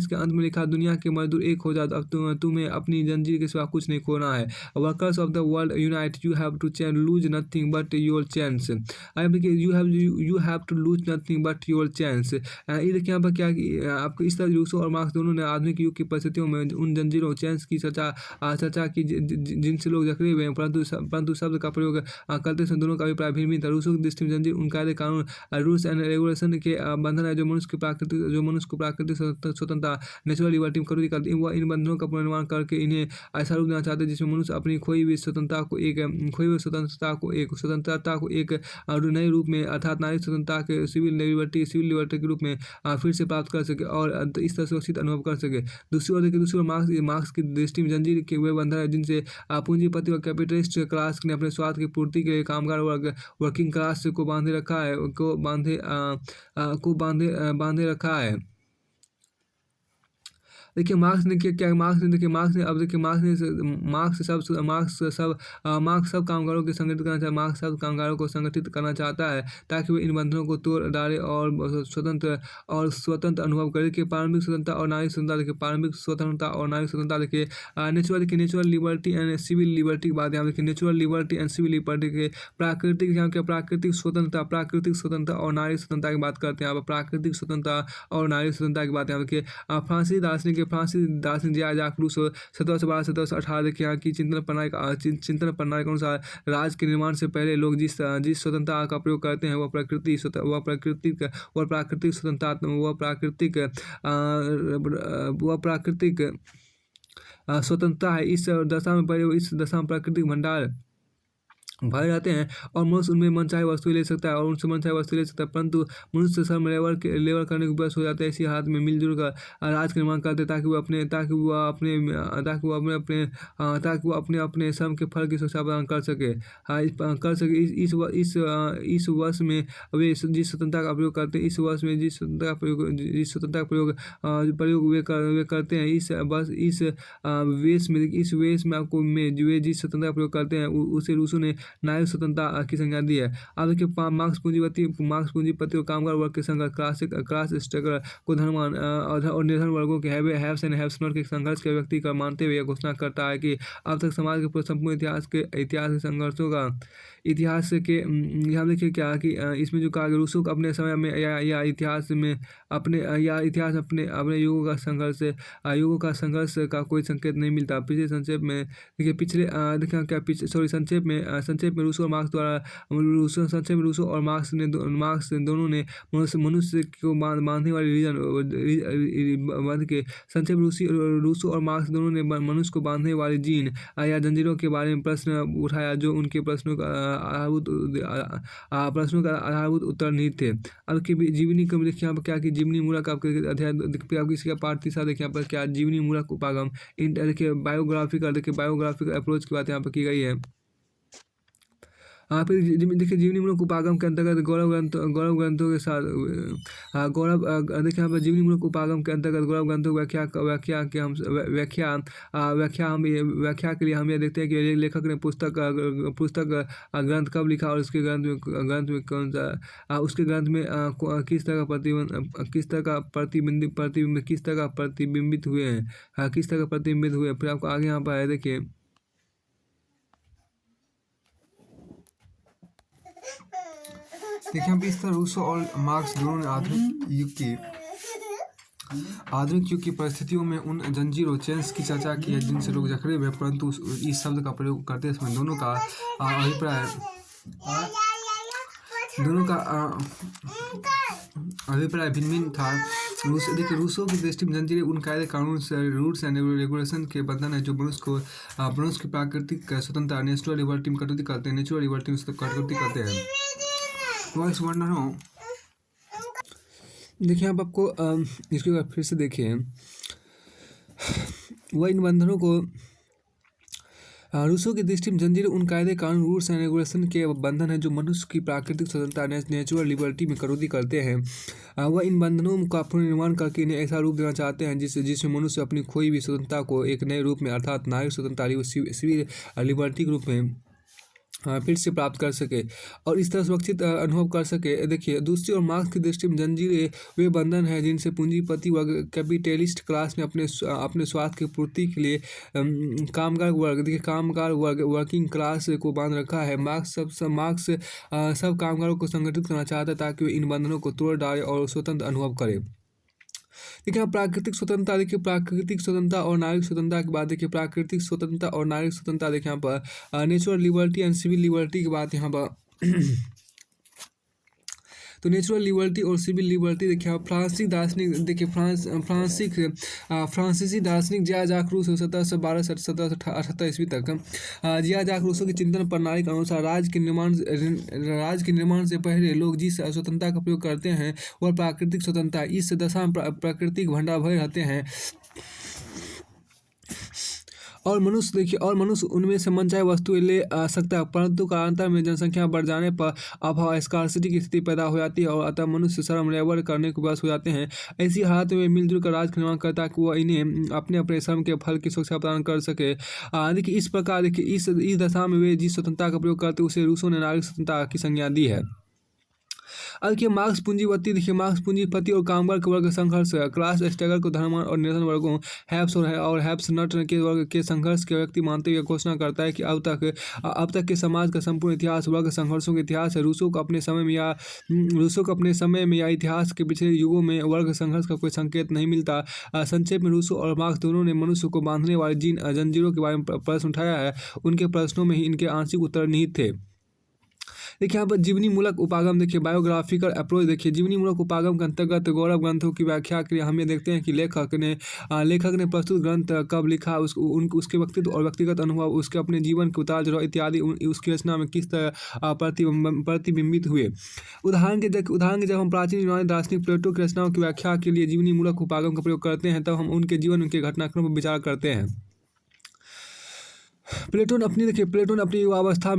के अंत में लिखा, दुनिया के मजदूर एक हो जाते, अब तुम्हें अपनी जंजीर के सिवा कुछ नहीं खोना है। Workers of the world unite, you have to lose nothing but your chance। you have to lose nothing but your chance। ये देखिए यहाँ पर क्या आपको इस तरह रूसो और मार्क्स दोनों ने आधुनिक युग की परिस्थितियों में उन जंजीरों चैंस की चर्चा की जिनसे लोग जकड़े हुए हैं, परंतु शब्द का प्रयोग करते समय दोनों का अभिप्राय भिन्न था। रूसो की दृष्टि में जंजीर उन कायदे कानून रूल्स एंड रेगुलेशन के बंधन है जो मनुष्य को प्राकृतिक स्वतंत्रता नेचुरल लिबर्टी में कटौती करती है। वह इन बंधनों का पुनर्निर्माण करके इन्हें ऐसा रूप देना चाहते हैं जिसमें मनुष्य अपनी खोई हुई स्वतंत्रता को एक नए रूप में अर्थात नारी स्वतंत्रता के सिविल लिबर्टी के रूप में फिर से प्राप्त कर सके और इस तरह सुरक्षित अनुभव कर सके। दूसरी ओर मार्क्स की दृष्टि में जंजीर के वे बंधन है जिनसे पूंजीपति व कैपिटलिस्ट क्लास ने अपने स्वार्थ की पूर्ति के लिए कामगार वर्ग वर्किंग क्लास को बांधे रखा है। देखिए मार्क्स सब कामगारों को संगठित करना चाहता है ताकि वे इन बंधनों को तोड़ डाले और स्वतंत्र अनुभव करें। कि प्रारंभिक स्वतंत्रता और नारी स्वतंत्रता देखिए natural liberty and civil liberty की बात यहाँ देखिए। Natural liberty and civil liberty के प्राकृतिक स्वतंत्रता और नारी स्वतंत्रता की बात करते हैं। यहाँ पर प्राकृतिक स्वतंत्रता और नारी स्वतंत्रता की बात यहाँ देखिए। फ्रांसीसी दार्शनिक जैक रूसो 1718 देखिए यहाँ की चिंतन प्रणाली के अनुसार राज्य के निर्माण से पहले लोग जिस स्वतंत्रता का प्रयोग करते हैं वह प्राकृतिक स्वतंत्रता है। इस दशा में प्राकृतिक भंडार भरे रहते हैं और मनुष्य उनमें मनचाही वस्तुएं ले सकता है और उनसे मनचाही वस्तु ले सकता है, परंतु मनुष्य श्रम लेबर करने को विवश हो जाता है। इसी हाथ में मिलजुल कर राज का निर्माण करते हैं ताकि वो अपने अपने श्रम के फल की सुरक्षा प्रदान कर सके। हाँ, कर सके इस वर्ष में वे जिस स्वतंत्रता का प्रयोग करते हैं, इस वर्ष में जिस स्वतंत्रता का प्रयोग वे करते हैं, इस वेश में आपको में वे जिस स्वतंत्रता का प्रयोग करते हैं उसे रूसों ने नागरिक स्वतंत्रता की संज्ञा दी है। अब देखिए मार्क्स पूंजीपति और कामगार वर्ग के संघर्ष क्लास स्ट्रगल को धनवान और निर्धन वर्गों के हैव्स एंड हैव्स नॉट के संघर्ष के व्यक्ति का मानते हुए यह घोषणा करता है कि अब तक समाज के संपूर्ण इतिहास के संघर्षों का इतिहास के यहाँ देखिए क्या कि इसमें जो कहा कि रूसों को अपने समय में या इतिहास में अपने अपने युगों का संघर्ष का कोई संकेत नहीं मिलता। पिछले संक्षेप में देखिए संक्षेप में रूसो और मार्क्स दोनों ने मनुष्य को बांधने वाली संक्षेप रूसो और मार्क्स दोनों ने मनुष्य को बांधने वाली जीन या जंजीरों के बारे में प्रश्न उठाया, जो उनके प्रश्नों का आधारभूत उत्तर नहीं थे। अब की जीवनी कम देखिए यहाँ पर क्या कि जीवनी मूलक आपके अध्याय इसका पार्ट तीसरा देखिए यहाँ पर क्या जीवनी मूलक उपागम देखिए बायोग्राफिकल अप्रोच की बात यहाँ पर की गई है। फिर देखिए जीवनी मूलक उपागम के अंतर्गत गौरव ग्रंथों के साथ देखिए यहाँ पर जीवनी मूलक उपागम के अंतर्गत गौरव ग्रंथों की व्याख्या के लिए हम यह देखते हैं कि लेखक ने पुस्तक ग्रंथ कब लिखा और उसके ग्रंथ में कौन सा उसके ग्रंथ में किस तरह का प्रतिबिंबित हुए हैं, किस तरह का प्रतिबिंबित हुए। फिर आपको आगे यहाँ पर है देखिए हम इस तरह रूसो और मार्क्स दोनों ने आधुनिक युग की परिस्थितियों में उन जंजीरों चेन्स की चर्चा की है जिनसे लोग जकड़े हुए, परंतु इस शब्द का प्रयोग करते समय दोनों का अभिप्राय भिन्न था। देखिए रूसो की दृष्टि में जंजीरें उन कायदे कानून रूल्स एंड रेगुलेशन के बंधन है जो मनुष्य की प्राकृतिक स्वतंत्रता नेचुरल लिबर्टी में कटौती करते हैं। वॉइस वर्णनों देखिए आप आपको इसके बाद फिर से देखिए वह इन बंधनों को रूसों की दृष्टि में जंजीरें उन कायदे कानून रूल्स एंड रेगुलेशन के बंधन है जो मनुष्य की प्राकृतिक स्वतंत्रता नेचुरल लिबर्टी में कटौती करते हैं। वह इन बंधनों का पुनर्निर्माण करके इन्हें ऐसा रूप देना चाहते हैं जिसमें मनुष्य अपनी खोई हुई स्वतंत्रता को एक नए रूप में अर्थात नागरिक स्वतंत्रता सिविल लिबर्टी के रूप में फिर से प्राप्त कर सके और इस तरह सुरक्षित अनुभव कर सके। देखिए दूसरी ओर मार्क्स की दृष्टि में जंजीरें वे बंधन है जिनसे पूंजीपति वर्ग कैपिटलिस्ट क्लास ने अपने स्वार्थ की पूर्ति के लिए कामगार वर्ग वर्किंग क्लास को बांध रखा है। मार्क्स सब कामगारों को संगठित करना चाहता है ताकि वे इन बंधनों को तोड़ डाले और स्वतंत्र अनुभव करे। देखिए प्राकृतिक स्वतंत्रता और नागरिक स्वतंत्रता की बात देखिए प्राकृतिक स्वतंत्रता और नागरिक स्वतंत्रता देखिए यहाँ पर natural liberty and civil liberty की बात यहाँ पर तो नेचुरल लिबर्टी और सिविल लिबर्टी देखिए फ्रांसीसी दार्शनिक जिया जाक रूसो 1712-1778 ईस्वी तक जिया जाक रूसो की चिंतन प्रणाली के अनुसार राज के निर्माण से पहले लोग जिस स्वतंत्रता का प्रयोग करते हैं वह प्राकृतिक स्वतंत्रता। इस दशा में प्राकृतिक भंडार भरे रहते हैं और मनुष्य उनमें से मनचाही वस्तुएं ले सकता है, परंतु कालांतर में जनसंख्या बढ़ जाने पर अभाव स्कार्सिटी की स्थिति पैदा हो जाती है और अतः मनुष्य श्रम लेबर करने को विवश हो जाते हैं। ऐसी हालत में मिलजुल कर राज का निर्माण करता है कि वह इन्हें अपने श्रम के फल की सुरक्षा प्रदान कर सके। देखिए इस प्रकार देखिए इस दशा में वे जिस स्वतंत्रता का प्रयोग करते उसे रूसों ने नागरिक स्वतंत्रता की संज्ञा दी है। अब देखिए मार्क्स पूंजीपति और कामगार के वर्ग संघर्ष क्लास स्ट्रगल को धनवान और निर्धन वर्गों हैव्स और हैव्स नॉट के वर्ग के संघर्ष के व्यक्ति मानते हुए घोषणा करता है कि अब तक के समाज का संपूर्ण इतिहास वर्ग संघर्षों का इतिहास है। रूसों को अपने समय में या इतिहास के पिछले युगों में वर्ग संघर्ष का कोई संकेत नहीं मिलता। संक्षेप में रूसो और मार्क्स दोनों ने मनुष्य को बांधने वाले जिन जंजीरों के बारे में प्रश्न उठाया है उनके प्रश्नों में ही इनके आंशिक उत्तर निहित थे। देखिए यहाँ पर जीवनी मूलक उपागम देखिए, बायोग्राफिकल अप्रोच देखिए, जीवनी मूलक उपागम के अंतर्गत गौरव ग्रंथों की व्याख्या के लिए हम ये देखते हैं कि लेखक ने प्रस्तुत ग्रंथ कब लिखा, उसके व्यक्तित्व और व्यक्तिगत अनुभव, उसके अपने जीवन के उतार चढ़ाव इत्यादि उसकी रचना में किस तरह प्रतिबिंबित हुए। उदाहरण के जब हम प्राचीन यूनानी दार्शनिक प्लेटो की रचनाओं की व्याख्या के लिए जीवनी मूलक उपागम का प्रयोग करते हैं, तब हम उनके जीवन, उनके घटनाक्रम पर विचार करते हैं। प्लेटोन अपनी युवावस्था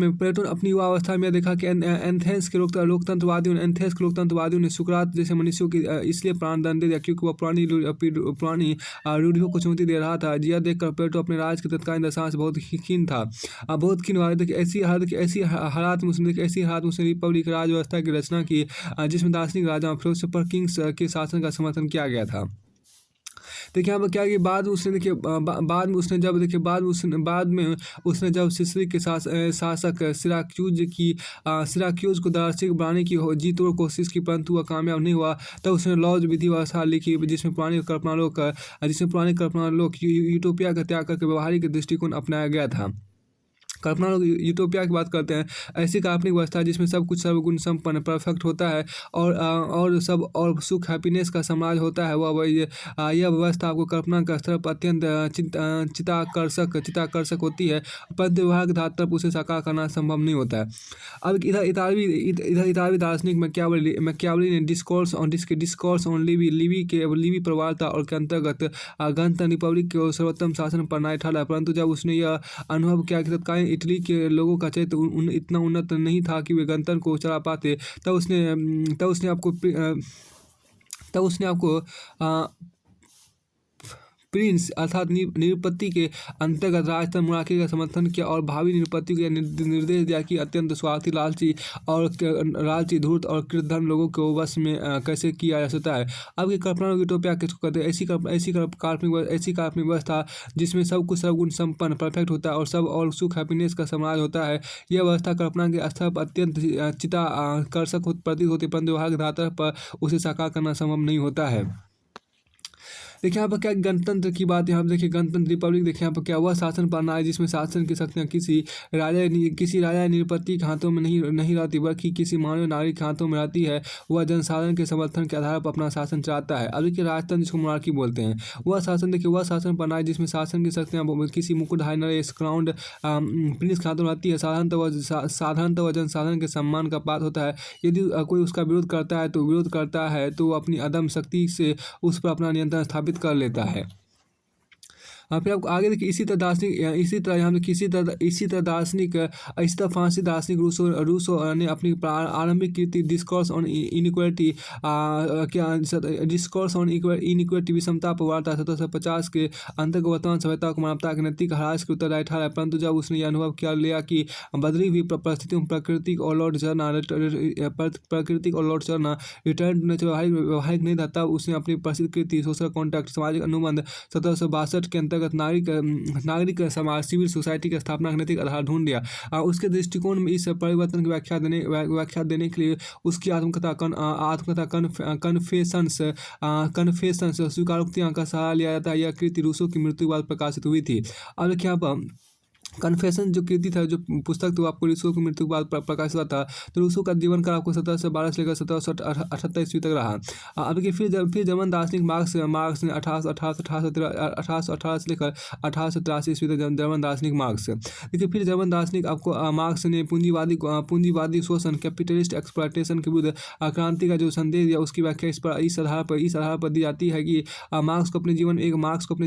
में देखा कि एथेंस के लोकतंत्रवादियों ने सुकरात जैसे मनुष्यों की इसलिए प्राणदंड दिया क्योंकि वह पुरानी रूढ़ियों को चुनौती दे रहा था। यह देखकर प्लेटो अपने राज के तत्कालीन दशा से बहुत खीन था, बहुत खीन हुआ। देखिए ऐसी हालात में उसने रिपब्लिक राज व्यवस्था की रचना की, जिसमें दार्शनिक राजा फिलोसोफर किंग्स के शासन का समर्थन किया गया था। देखिए यहाँ पर क्या कि बाद में उसने जब सिसिली के शासक सिराक्यूज को दार्शनिक बनाने की जी तोड़ कोशिश की, परंतु वह कामयाब नहीं हुआ। तब उसने लॉज विधि व्यवस्था लिखी, जिसमें पुरानी कल्पना लोक यूटोपिया का त्याग करके व्यवहारिक दृष्टिकोण अपनाया गया था। कल्पना लोग यूटोपिया की बात करते हैं, ऐसी काल्पनिक व्यवस्था जिसमें सब कुछ सर्वगुण संपन्न परफेक्ट होता है और सुख हैप्पीनेस का समाज होता है। यह व्यवस्था आपको कल्पना का स्तर पर अत्यंत चित्ताकर्षक होती है, परंतु व्यवहार के आधार पर उसे साकार करना संभव नहीं होता है। अब इधर इतालवी दार्शनिक मैकियावेली ने डिस्कोर्स ऑन लिवी प्रवालता और के अंतर्गत गणतंत्र रिपब्लिक को सर्वोत्तम शासन प्रणाली ठहराया, परंतु जब उसने यह अनुभव किया कि तत्कालीन इटली के लोगों का चरित्र इतना उन्नत नहीं था कि वे गणतंत्र को चला पाते, तब उसने आपको प्रिंस अर्थात निरुपत्ति के अंतर्गत राजतंत्र मुराकी का समर्थन किया और भावी निरुपत्ति को निर्देश दिया कि अत्यंत स्वार्थी, लालची, धूर्त और कृतधर्म लोगों को वश में कैसे किया जा सकता है। अब की कल्पना यूटोपिया किसको कहते हैं? ऐसी काल्पनिक व्यवस्था जिसमें सब कुछ सर्वगुण संपन्न परफेक्ट होता है और सुख हैप्पीनेस का समाज होता है। यह व्यवस्था कल्पना के स्तर पर अत्यंत चित्ताकर्षक प्रतीत होती है, परंतु व्यवहार के आधार पर उसे साकार करना संभव नहीं होता है। देखिए यहाँ पर क्या गणतंत्र की बात, यहाँ पर देखिए गणतंत्र रिपब्लिक, देखिए यहाँ पर क्या हुआ शासन प्रणाली जिसमें शासन की शक्तियाँ किसी राजा निरुपत्ति के हाथों में नहीं रहती, बल्कि किसी मानव नागरिक के हाथों में रहती है। वह जनसाधारण के समर्थन के आधार पर अपना शासन चलाता है। अब देखिए राजतंत्र जिसको मोनार्की बोलते हैं, वह शासन प्रणाली जिसमें शासन की शक्तियाँ किसी मुकुटधारी नरेश क्राउंड प्रिंस के हाथों में रहती है। साधारणतः वह जनसाधारण के सम्मान का पात्र होता है। यदि कोई उसका विरोध करता है तो वह अपनी अदम शक्ति से उस पर अपना नियंत्रण स्थापित कर लेता है। फिर आपको आगे देखिए इसी तरह फ्रांसीसी दार्शनिक रूसो ने अपनी आरंभिक कृति डिस्कोर्स ऑन इनिक्वालिटी विषमता पर वार्ता 1750 के अंतर्गत वर्तमान सभ्यता को मानवता के नैतिक ह्रास के उत्तरदायी ठहराया, परंतु जब उसने यह अनुभव कर लिया कि बदली हुई परिस्थितियों में प्रकृति और लौट चढ़ना रिटर्न टू नेचर व्यवहारिक नहीं था, तब उसने अपनी प्रसिद्ध कृति सोशल कॉन्ट्रैक्ट सामाजिक अनुबंध 1762 के अंतर्गत नागरिक समाज सिविल सोसाइटी की स्थापना का नैतिक आधार ढूंढ लिया। उसके दृष्टिकोण में इस परिवर्तन की व्याख्या देने के लिए उसकी आत्मकथा कन्फेशंस स्वीकारोक्तियां का सहारा लिया जाता है। यह कृति रूसो की मृत्यु बाद प्रकाशित हुई थी। अब देखिए यहाँ पर कन्फेशन जो कृति था, जो पुस्तक तो आपको रूसो की मृत्यु के बाद प्रकाशित हुआ था, तो रूसो का जीवन काल आपको 1712 से लेकर 1778 ईस्वी तक रहा। अब देखिए फिर जर्मन दार्शनिक मार्क्स ने 1818 से लेकर 1883 ईस्वी तक जर्मन दार्शनिक मार्क्स। देखिए फिर जर्मन दार्शनिक आपको मार्क्स ने पूंजीवादी शोषण कैपिटलिस्ट एक्सप्लॉयटेशन के विरुद्ध क्रांति का जो संदेश दिया, उसकी व्याख्या इस आधार पर दी जाती है कि मार्क्स को अपने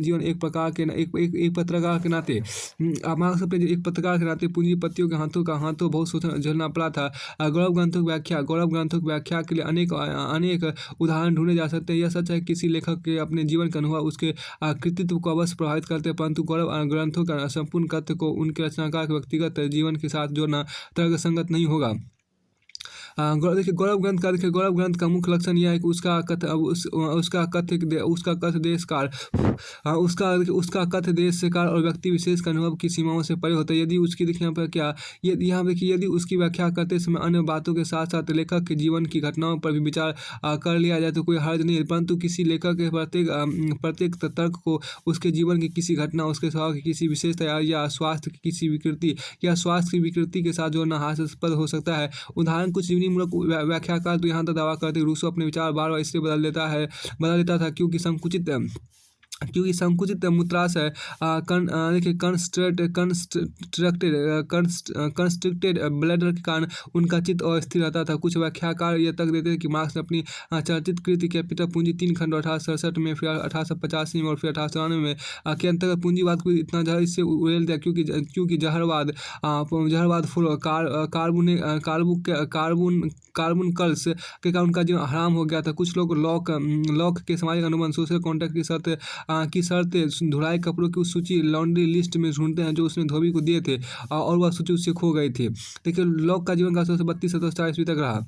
जीवन एक पत्रकार के नाते एक पत्रकार के नाते पूंजीपतियों के हाथों बहुत शोषण झेलना पड़ा था। गौरव ग्रंथों की व्याख्या के लिए अनेक उदाहरण ढूंढे जा सकते हैं। यह सच है कि किसी लेखक के अपने जीवन का अनुभव उसके कृतित्व को अवश्य प्रभावित करते हैं, परंतु गौरव ग्रंथों का संपूर्ण तथ्य को उनके रचनाकार के व्यक्तिगत जीवन के साथ जोड़ना तर्कसंगत नहीं होगा। देखिए गौरव ग्रंथ का मुख्य लक्षण यह है कि उसका कथ देशकार उसका कथ देशकार और व्यक्ति विशेष के अनुभव की सीमाओं से परे होता है। यदि उसकी देखिए यहाँ पर क्या यहाँ देखिए यदि उसकी व्याख्या करते समय अन्य बातों के साथ साथ लेखक के जीवन की घटनाओं पर भी विचार कर लिया जाए तो कोई हर्ज नहीं है, परंतु किसी लेखक के प्रत्येक तर्क को उसके जीवन की किसी घटना, उसके स्वभाव की किसी विशेषता या स्वास्थ्य की किसी विकृति के साथ जोड़ना हास्यास्पद हो सकता है। उदाहरण कुछ जीवनी मूलक व्याख्याकार तो यहाँ तक दावा करते रूसो अपने विचार बार बार इसलिए बदल देता था क्योंकि संकुचित मूत्राशय देखिए कंस्ट्रक्टेड ब्लैडर के कारण उनका चित्त अस्थिर रहता था। कुछ व्याख्याकार यह तक देते हैं कि मार्क्स ने अपनी चर्चित कृति कैपिटल पूंजी 3 खंडों 1867 में, फिर 1885 में और फिर 1893 में के अंतर्गत पूंजीवाद को इतना जहर इससे उड़ेल दिया क्योंकि जहरवाद कार्बन कल्स के कारण उनका जीवन हराम हो गया था। कुछ लोग लॉक के सामाजिक अनुबंध सोशल कॉन्ट्रैक्ट की शर्त धुलाई कपड़ों की उस सूची लॉन्ड्री लिस्ट में ढूंढते हैं जो उसने धोबी को दिए थे और वह सूची उससे खो गई थी। देखिए लॉक का जीवन का 1832 ईस्वी तक रहा।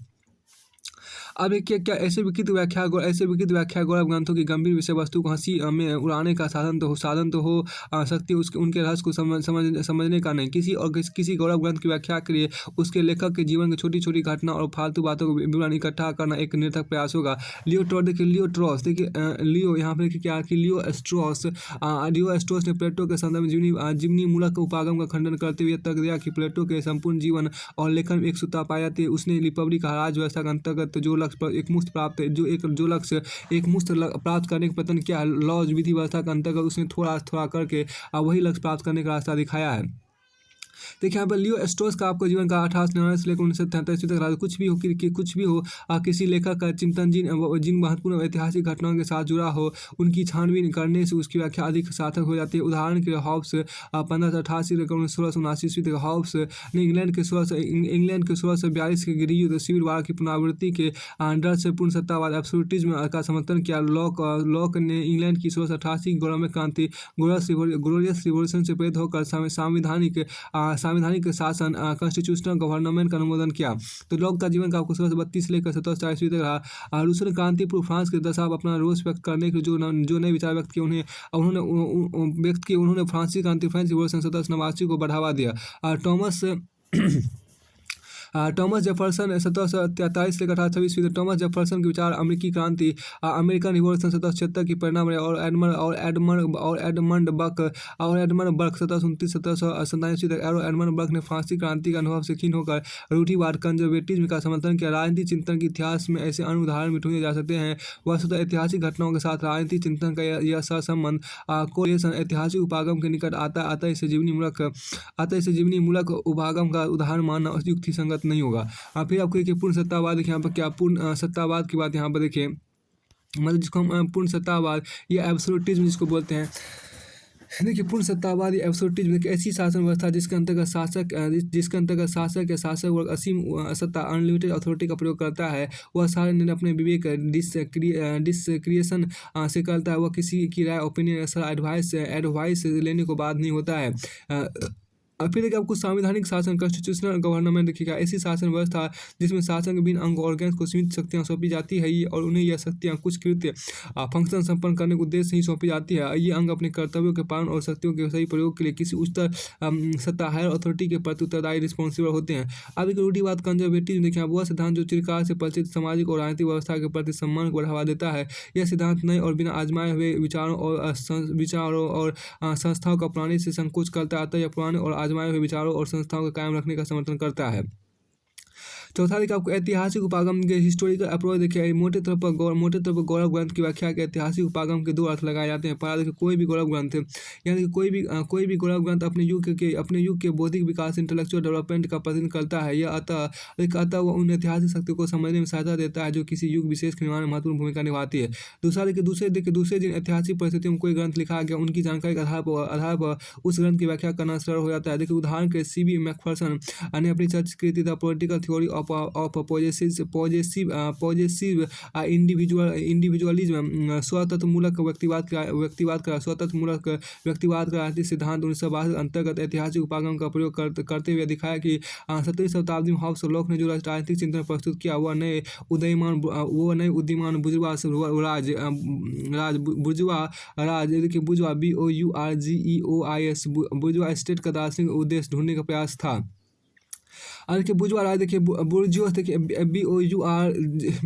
अब एक क्या ऐसे विकृत व्याख्या गौरव ग्रंथों की गंभीर विषय वस्तु को हंसी में उड़ाने का साधन तो हो सकती है, उसके उनके रहस्य को समझने का नहीं। किसी गौरव ग्रंथ की व्याख्या के लिए उसके लेखक के जीवन की छोटी छोटी घटना और फालतू बातों को विवरण इकट्ठा करना एक निरर्थक प्रयास होगा। लियो स्ट्रॉस ने प्लेटो के संदर्भ में जीवनी मूलक उपागम का खंडन करते हुए तर्क दिया कि प्लेटो के संपूर्ण जीवन और लेखन में एक सूत्रता पाई जाती है। उसने रिपब्लिक राज व्यवस्था के अंतर्गत जो लक्ष्य एक मुफ्त प्राप्त करने के प्रयत्न किया, लॉज विधि व्यवस्था के अंतर्गत उसने थोड़ा करके वही लक्ष्य प्राप्त करने का रास्ता दिखाया है। देखिए यहाँ पर लियो स्ट्रॉस का आपको जीवन का 1899 से लेकर 1933 तक रहा। कुछ भी हो किसी लेखक का चिंतन जिन महत्वपूर्ण ऐतिहासिक घटनाओं के साथ जुड़ा हो उनकी छानबीन करने से उसकी व्याख्या अधिक सार्थक हो जाती है। उदाहरण के लिए हॉब्स 1588 से लेकर 1679 ईस्वी तक हॉब्स ने इंग्लैंड के 1642 के गृहयुद्ध सिविल वार की पुनरावृत्ति के डर से पूर्ण सत्तावाद एब्सोल्यूटिज्म का समर्थन किया। लॉक ने इंग्लैंड की 1688 गौरवमय क्रांति ग्लोरियस रिवॉल्यूशन से प्रेरित होकर संवैधानिक शासन कॉन्स्टिट्यूशनल गवर्नमेंट का अनुमोदन किया। तो लॉक का जीवन का आपको 1732 से लेकर 1740 ईस्वी तक रहा। रूसन क्रांति पूर्व फ्रांस के दशा अपना रोष व्यक्त करने के जो नए विचार व्यक्त किए उन्होंने फ्रांसीसी क्रांति फ्रेंच रिवॉल्यूशन 1789 को बढ़ावा दिया। टॉमस जेफरसन 1743 से लेकर 1826 ईस्वी तक टॉमस जेफरसन के विचार अमेरिकी क्रांति अमेरिकन रिवॉल्यूशन 1776 की परिणाम रहे और एडमंड बर्क 1729 1797 ईस्वी तक एडमंड बर्क ने फ्रांसीसी क्रांति के अनुभव से खीन होकर रूढ़िवाद कंजर्वेटिज्म का समर्थन किया। राजनीतिक चिंतन के इतिहास में ऐसे अन्य उदाहरण भी ढूंढे जा सकते हैं। वस्तुतः ऐतिहासिक घटनाओं के साथ राजनीतिक चिंतन का यह सहसंबंध कोरिलेशन ऐतिहासिक उपागम के निकट आता इसे जीवनी मूलक उपागम का उदाहरण मानना युक्ति संगत नहीं होगा। फिर आपको देखिए पूर्ण सत्तावाद, देखिए यहाँ पर क्या पूर्ण सत्तावाद की बात यहाँ पर देखिए, मतलब जिसको हम पूर्ण सत्तावाद या एब्सोल्यूटिज्म जिसको बोलते हैं। देखिए पूर्ण सत्तावाद या एब्सोल्यूटिज्म एक ऐसी शासन व्यवस्था जिसके अंतर्गत शासक या शासक वर्ग असीम सत्ता अनलिमिटेड अथॉरिटी का प्रयोग करता है। वह सारे निर्णय अपने विवेक डिस्क्रिएशन से करता है। वह किसी की राय ओपिनियन एडवाइस लेने को बाध्य नहीं होता है। फिर देखिए आपको संवैधानिक शासन कॉन्स्टिट्यूशनल गवर्नमेंट देखिएगा ऐसी शासन व्यवस्था जिसमें शासन के विभिन्न अंग ऑर्गन्स को सीमित शक्तियाँ सौंपी जाती है और उन्हें यह शक्तियाँ कुछ कृत्य फंक्शन संपन्न करने के उद्देश्य से ही सौंपी जाती है। ये अंग अपने कर्तव्यों के पालन और शक्तियों के सही प्रयोग के लिए किसी उच्चतर सत्ता हायर अथॉरिटी के प्रति उत्तरदायी रिस्पॉन्सिबल होते हैं। अब एक रूढ़िवाद कंजर्वेटिव देखिए वह सिद्धांत जो चिरकाल से परिचित सामाजिक और राजनीतिक व्यवस्था के प्रति सम्मान को बढ़ावा देता है। यह सिद्धांत नए और बिना आजमाए हुए विचारों और संस्थाओं का अपनाने से संकोच करता आता है या पुराने और आजमाए हुए विचारों और संस्थाओं को कायम रखने का समर्थन करता है। चौथा देखिए आपको ऐतिहासिक उपागम के हिस्टोरिकल अप्रोच देखिए मोटे तौर पर गौरव ग्रंथ की व्याख्या के ऐतिहासिक उपागम के दो अर्थ लगाए जाते हैं। पहला देखिए कोई भी गौरव ग्रंथ यानी कोई भी गौरव ग्रंथ अपने युग के बौद्धिक विकास इंटेलेक्चुअल डेवलपमेंट का प्रतिनिधित्व करता है। यह अतः वह उन ऐतिहासिक शक्तियों को समझने में सहायता देता है जो किसी युग विशेष के निर्माण में महत्वपूर्ण भूमिका निभाती है। दूसरे जिन ऐतिहासिक परिस्थितियों में कोई ग्रंथ लिखा गया उनकी जानकारी के आधार पर उस ग्रंथ की व्याख्या करना सरल हो जाता है। देखिए उदाहरण के C.B. मैकफर्सन ने अपनी चर्चित कृति the political theory of possessive individualism, स्वतंत्रमूलक व्यक्तिवाद का राजनीतिक सिद्धांत 1962 अंतर्गत ऐतिहासिक उपागम का प्रयोग करते हुए दिखाया कि 17वीं शताब्दी में हॉब्स लोक ने जो राजनीतिक चिंतन प्रस्तुत किया वह नए उदीयमान बुर्जुआ राज देखिए बुर्जुआ BOURGEOIS बुर्जुआ स्टेट का दार्शनिक उद्देश्य ढूंढने का प्रयास था। और देखिए बुर्जुआ राज देखिए बुर्जुआ देखिए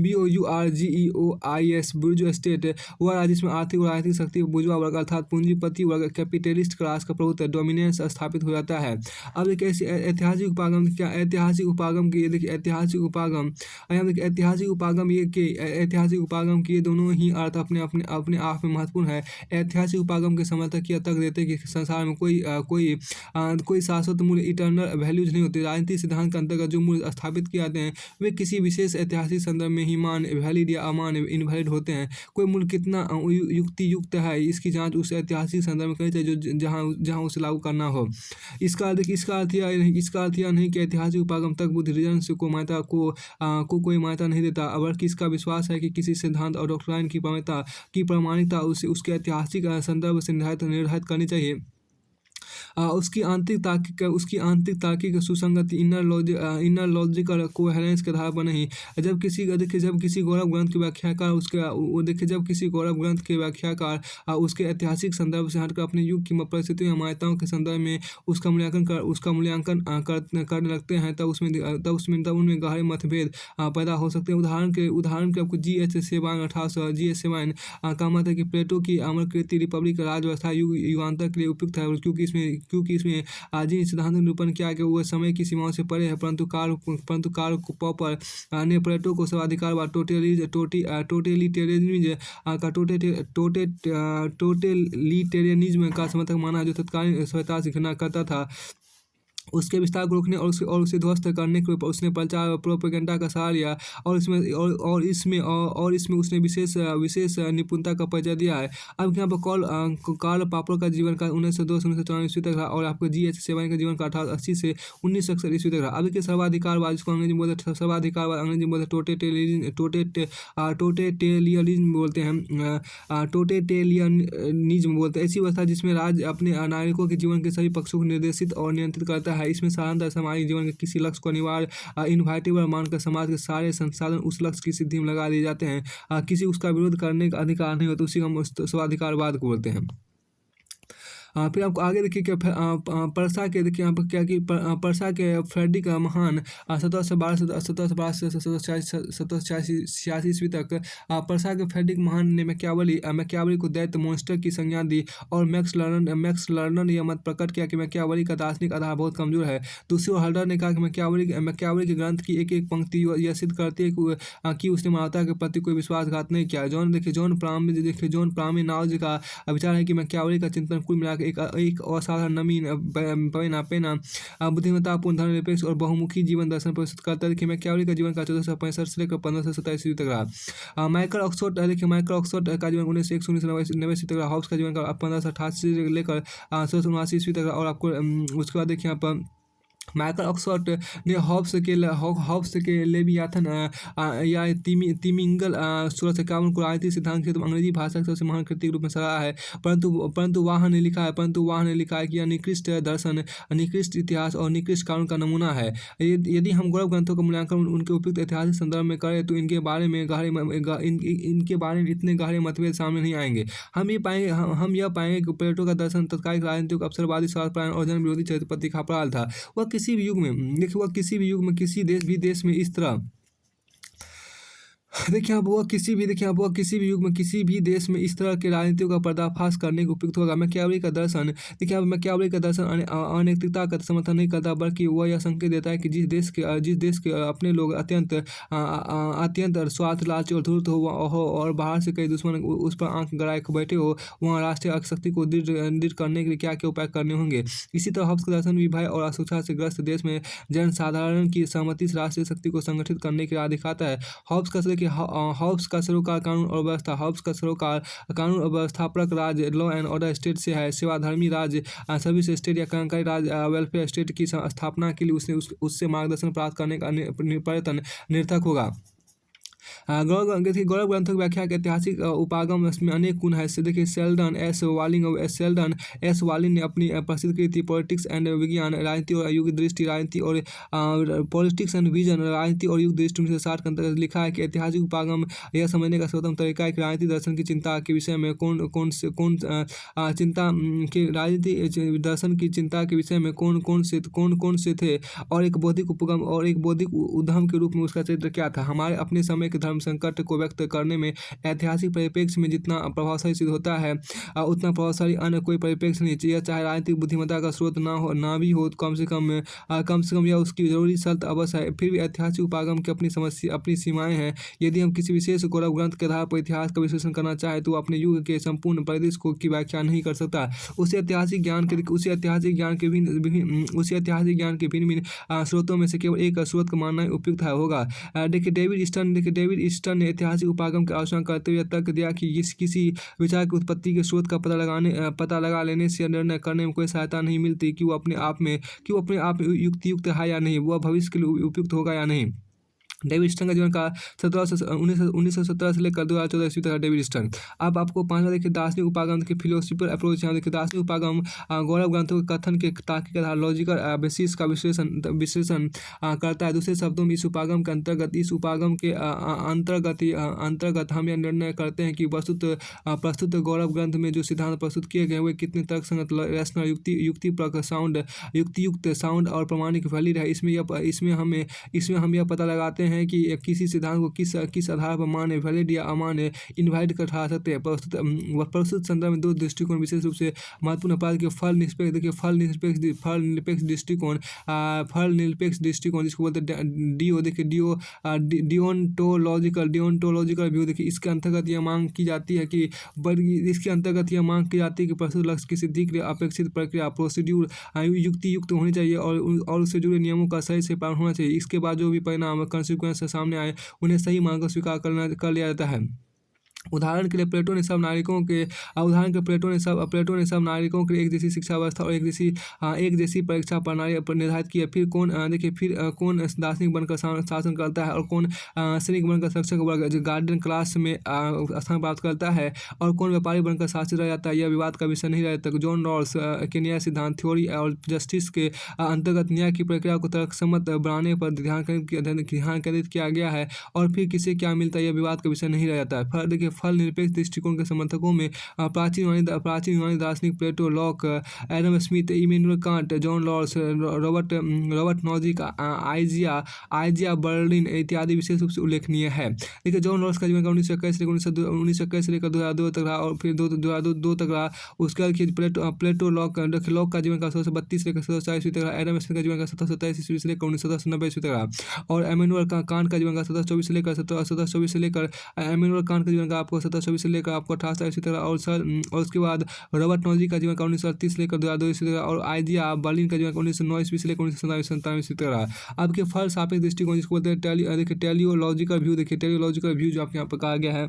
BOURGEOIS बुर्जुआ स्टेट वह राज्य जिसमें आर्थिक और राजनीतिक शक्ति बुर्जुआ वर्ग अर्थात पूंजीपति वर्ग कैपिटलिस्ट क्लास का प्रभुत्व डोमिनेंस स्थापित हो जाता है। अब देखिए ऐतिहासिक उपागम क्या ऐतिहासिक उपागम की देखिए ऐतिहासिक उपागम यहाँ देखिए ऐतिहासिक उपागम के दोनों ही अर्थ अपने आप में महत्वपूर्ण है। ऐतिहासिक उपागम के समर्थक यह तर्क देते हैं कि संसार में कोई शाश्वत मूल्य इटर्नल वैल्यूज नहीं होती। राजनीतिक सिद्धांत के अंतर्गत जो मूल्य स्थापित किए जाते हैं वे किसी विशेष ऐतिहासिक संदर्भ में ही मान वैलिड या अमान्य इनवैलिड होते हैं। कोई मूल्य कितना युक्तियुक्त है इसकी जांच उस ऐतिहासिक संदर्भ में करनी चाहिए जो जहां उसे लागू करना हो। इसका अर्थ यह नहीं कि ऐतिहासिक उपागम तक बुद्ध रीजन्स को कोई मान्यता नहीं देता, बल्कि इसका विश्वास है कि किसी सिद्धांत और डॉक्ट्राइन की प्रामाणिकता उसके ऐतिहासिक संदर्भ से निर्धारित करनी चाहिए। उसकी आंतरिक तार्किक सुसंगति इनर लॉजिकल कोहेरेंस के आधार पर नहीं। जब किसी गौरव ग्रंथ के व्याख्याकार उसके ऐतिहासिक संदर्भ से हटकर अपने युग की परिस्थितियों या मान्यताओं के संदर्भ में उसका मूल्यांकन करने लगते हैं तब उनमें गहरे मतभेद पैदा हो सकते हैं। उदाहरण के आपको GH सेवान 1800 का मत है कि प्लेटो की अमरकृति रिपब्लिक राज्य व्यवस्था युगांतर के लिए उपयुक्त है क्योंकि इसमें जिन सिद्धांतों का निरूपण किया गया वह समय की सीमाओं से परे है, परंतु कार्ल पॉपर ने प्लेटो को सर्वाधिकार व टोटेलिटेरियनिज्म का समर्थक माना जो तत्कालीन सभ्यता से घृणा करता था। उसके विस्तार को रोकने और उसे ध्वस्त करने के लिए उसने प्रचार प्रोपेगेंडा का सहारा लिया और इसमें उसने विशेष निपुणता का परिचय दिया है। अब यहाँ पर कार्ल पॉपर का जीवन का 1902 से 1994 ईस्वी तक रहा और आपको GH सेवाइन का जीवन का 1880 से 1961 ईस्वी तक रहा। अभी के सर्वाधिकारवाद जिसको अंग्रेजी में बोलते हैं सर्वाधिकारवाद अंग्रेजी में बोलते टोटेलियनिज्म बोलते हैं टोटेलियनिज्म बोलते हैं ऐसी व्यवस्था जिसमें राज्य अपने नागरिकों के जीवन के सभी पक्षों को निर्देशित और नियंत्रित करता है। इसमें साधारणतः सामाजिक जीवन के किसी लक्ष्य को अनिवार्य इनवाइटेबल मानकर समाज के सारे संसाधन उस लक्ष्य की सिद्धि में लगा दिए जाते हैं। किसी उसका विरोध करने का अधिकार नहीं होता, उसी को हम स्वाधिकारवाद को बोलते हैं। फिर आपको आगे देखिए क्या परसा के देखिए यहाँ पर क्या कि परसा के फ्रेडरिक महान 1786 ईस्वी तक परसा के फ्रेडरिक महान ने मैकियावेली को दैत्य मॉन्स्टर की संज्ञा दी और मैक्स लर्नर यह मत प्रकट किया कि मैकियावेली का दार्शनिक आधार बहुत कमजोर है। दूसरी ओर हल्डर ने कहा कि मैकियावेली के ग्रंथ की एक पंक्ति यह सिद्ध करती है कि उसने मानवता के प्रति कोई विश्वासघात नहीं किया। जॉन प्रामी नाउज का विचार है कि मैकियावेली का चिंतन कुल मिलाकर एक असाधारण नवीन पेना बुद्धिमत्तापूर्ण धर्मनिरपेक्ष और बहुमुखी जीवन दर्शन प्रस्तुत करता है कि मैकियावेली का जीवन का 1465 से लेकर 1527 ईस्वी तक रहा। माइकल ऑक्सफोर्ड का जीवन 1901 से 1990 ईस्वी तक रहा। हॉब्स का जीवन का 1588 से लेकर 1679 ईस्वी तक रहा। और आपको उसके बाद देखिए यहाँ पर माइकल ऑक्सफोर्ड ने हॉब्स के लेवियाथन या तिमिंगल 1651 को राजनीतिक सिद्धांत के अंग्रेजी भाषा के सबसे महान कृति के रूप में सराहा है। परंतु वाह ने लिखा है कि यह निकृष्ट दर्शन, निकृष्ट इतिहास और निकृष्ट कानून का नमूना है। यदि हम गौरव ग्रंथों का मूल्यांकन उनके उपयुक्त ऐतिहासिक संदर्भ में करें तो इनके बारे में इतने गहरे मतभेद सामने नहीं आएंगे। हम यह पाएंगे कि प्लेटो का दर्शन तत्कालिक राजनीतिक अवसरवादी स्वार्थपरायण और जन विरोधी चरित्र पर तीखा प्रहार था। वह किसी भी युग में किसी देश में इस तरह देखिए आप वह किसी भी युग में किसी भी देश में इस तरह के राजनीतियों का पर्दाफाश करने को उपयुक्त होगा। मैकियावेली का दर्शन अनैतिकता का समर्थन नहीं करता, बल्कि वह यह संकेत देता है कि जिस देश के अपने लोग अत्यंत स्वार्थ लालची और धूर्त हो और बाहर से कई दुश्मन उस पर आंख गड़ाए बैठे हो, वहाँ राष्ट्रीय शक्ति को दृढ़ करने के लिए क्या क्या उपाय करने होंगे। इसी तरह हॉब्स का दर्शन भी भय और असुरक्षा से ग्रस्त देश में जनसाधारण की सहमति से राष्ट्रीय शक्ति को संगठित करने की राह दिखाता है। हॉब्स का देखिए हॉब्स का सरोकार कानून और व्यवस्था, हॉब्स का सरोकार कानून और व्यवस्थापक राज्य लॉ एंड ऑर्डर स्टेट से है। सेवाधर्मी राज्य सर्विस स्टेट या कल्याणकारी राज्य वेलफेयर स्टेट की स्थापना के लिए उससे मार्गदर्शन प्राप्त करने का प्रयत्न निरर्थक होगा। देखिए गौरव ग्रंथों की व्याख्या के ऐतिहासिक उपागम में अनेक गुण है। देखिए सेल्डन एस वालिन ने अपनी प्रसिद्ध कृति पॉलिटिक्स एंड विज्ञान, राजनीति और युग दृष्टि, राजनीति और पॉलिटिक्स एंड विजन, राजनीति और युग दृष्टि 1960 के अंतर्गत लिखा है कि ऐतिहासिक उपागम यह समझने का सर्वोत्तम तरीका है कि राजनीति दर्शन की चिंता के विषय में राजनीति दर्शन की चिंता के विषय में कौन से थे और एक बौद्धिक उपगम और एक बौद्धिक उद्यम के रूप में उसका चरित्र क्या था। हमारे अपने समय के धर्म संकट को व्यक्त करने में ऐतिहासिक परिप्रेक्ष्य में जितना प्रभावशाली सिद्ध होता है उतना प्रभावशाली अन्य कोई परिप्रेक्ष्य नहीं चाहिए। चाहे राजनीतिक बुद्धिमत्ता का स्रोत ना भी हो तो कम से कम यह उसकी जरूरी शर्त अवश्य है। फिर भी ऐतिहासिक उपागम की अपनी सीमाएं हैं। यदि हम किसी विशेष गौरव ग्रंथ के आधार पर इतिहास का विश्लेषण करना चाहे तो अपने युग के संपूर्ण परिदृश्य की व्याख्या नहीं कर सकता। उसी ऐतिहासिक ज्ञान के भिन्न स्रोतों में से केवल एक स्रोत का मानना उपयुक्त होगा। देखिए डेविड ईस्टन ने ऐतिहासिक उपागम की आलोचना करते हुए तर्क दिया कि किसी विचार की उत्पत्ति के स्रोत का पता लगा लेने से निर्णय करने में कोई सहायता नहीं मिलती कि वो अपने आप में युक्त है या नहीं, वह भविष्य के लिए उपयुक्त होगा या नहीं। डेविड ईस्टन का जीवन का 1917 से लेकर 2014 ईस्वी तक डेविड ईस्टन। अब आपको पांचवा देखिए दार्शनिक उपागम के फिलोसफिकल अप्रोच। यहाँ देखिए दार्शनिक उपागम गौरव ग्रंथों के कथन के तार्किक आधार लॉजिकल बेसिस का विश्लेषण करता है। दूसरे शब्दों में इस उपागम के अंतर्गत हम यह निर्णय करते हैं कि प्रस्तुत गौरव ग्रंथ में जो सिद्धांत प्रस्तुत किए गए वे कितने तर्कसंगत, रैशनल, युक्तियुक्त, साउंड और प्रमाणिक वैलिड है। इसमें हम यह पता लगाते हैं कि किसी सिद्धांत को किस आधार पर मान्य, वैलिड या अमान्य, इनवैलिड कर ठहरा सकते हैं। प्रस्तुत संदर्भ में दो दृष्टिकोण विशेष रूप से महत्वपूर्ण अपराध के फल निरपेक्ष दृष्टिकोण जिसको बोलते हैं डिओन्टोलॉजिकल व्यू। देखिए इसके अंतर्गत यह मांग की जाती है कि प्रस्तुत लक्ष्य की सिद्धि के लिए अपेक्षित प्रक्रिया प्रोसीड्यूर युक्तियुक्त होनी चाहिए और उससे जुड़े नियमों का सही से पालन होना चाहिए। इसके बाद जो भी परिणाम कॉन्सिक्वेंस सामने आए उन्हें सही मानकर स्वीकार कर लिया जाता है। उदाहरण के लिए प्लेटो ने सब नागरिकों के एक जैसी शिक्षा व्यवस्था और एक जैसी परीक्षा प्रणाली पर निर्धारित किया। फिर कौन दार्शनिक बनकर शासन करता है और कौन सैनिक बनकर शिक्षक वर्ग गार्डियन क्लास में स्थान प्राप्त करता है और कौन व्यापारी बनकर शासित रह जाता है, यह विवाद का विषय नहीं रहता। जॉन रॉल्स के न्याय सिद्धांत थ्योरी और जस्टिस के अंतर्गत न्याय की प्रक्रिया को तर्कसम्मत बनाने पर ध्यान केंद्रित किया गया है और फिर किसे क्या मिलता है यह विवाद का विषय नहीं रह जाता है। देखिए फल निरपेक्ष दृष्टिकोण के समर्थकों में प्राचीन यूनानी दार्शनिक Plato, Locke, Adam Smith, Immanuel Kant, John Rawls, Robert Nozick, Isaiah Berlin इत्यादि विशेष रूप से उल्लेखनीय है। देखिए जॉन रॉल्स का जीवन का 1921 से लेकर 2002 तक रहा और फिर 2002 तक रहा। उसके बाद प्लेटो लॉक का जीवन का 1732 से लेकर 1740 ईस्वी तक रहा। एडम स्मिथ का जीवन का 1727 ईस्वी से लेकर 1990 ईस्वी तक रहा और इमैनुअल कांट का जीवन का 1724 से लेकर इमैनुअल कांट का जीवन का आपको 1724 से लेकर आपको 1800 ईस्वी तक और उसके बाद रॉबर्ट नॉजिक का जीवन का 1938 से लेकर 2002 ईस्वी तक और आइजिया बर्लिन का जीवन का 1909 ईस्वी से लेकर 1997 ईस्वी तक रहा। अब के फल सापेक्ष दृष्टिकोण जिसको बोलते हैं टेलियोलॉजिकल व्यू। देखिए टेलियोलॉजिकल व्यू जो आपके यहाँ पर कहा गया है।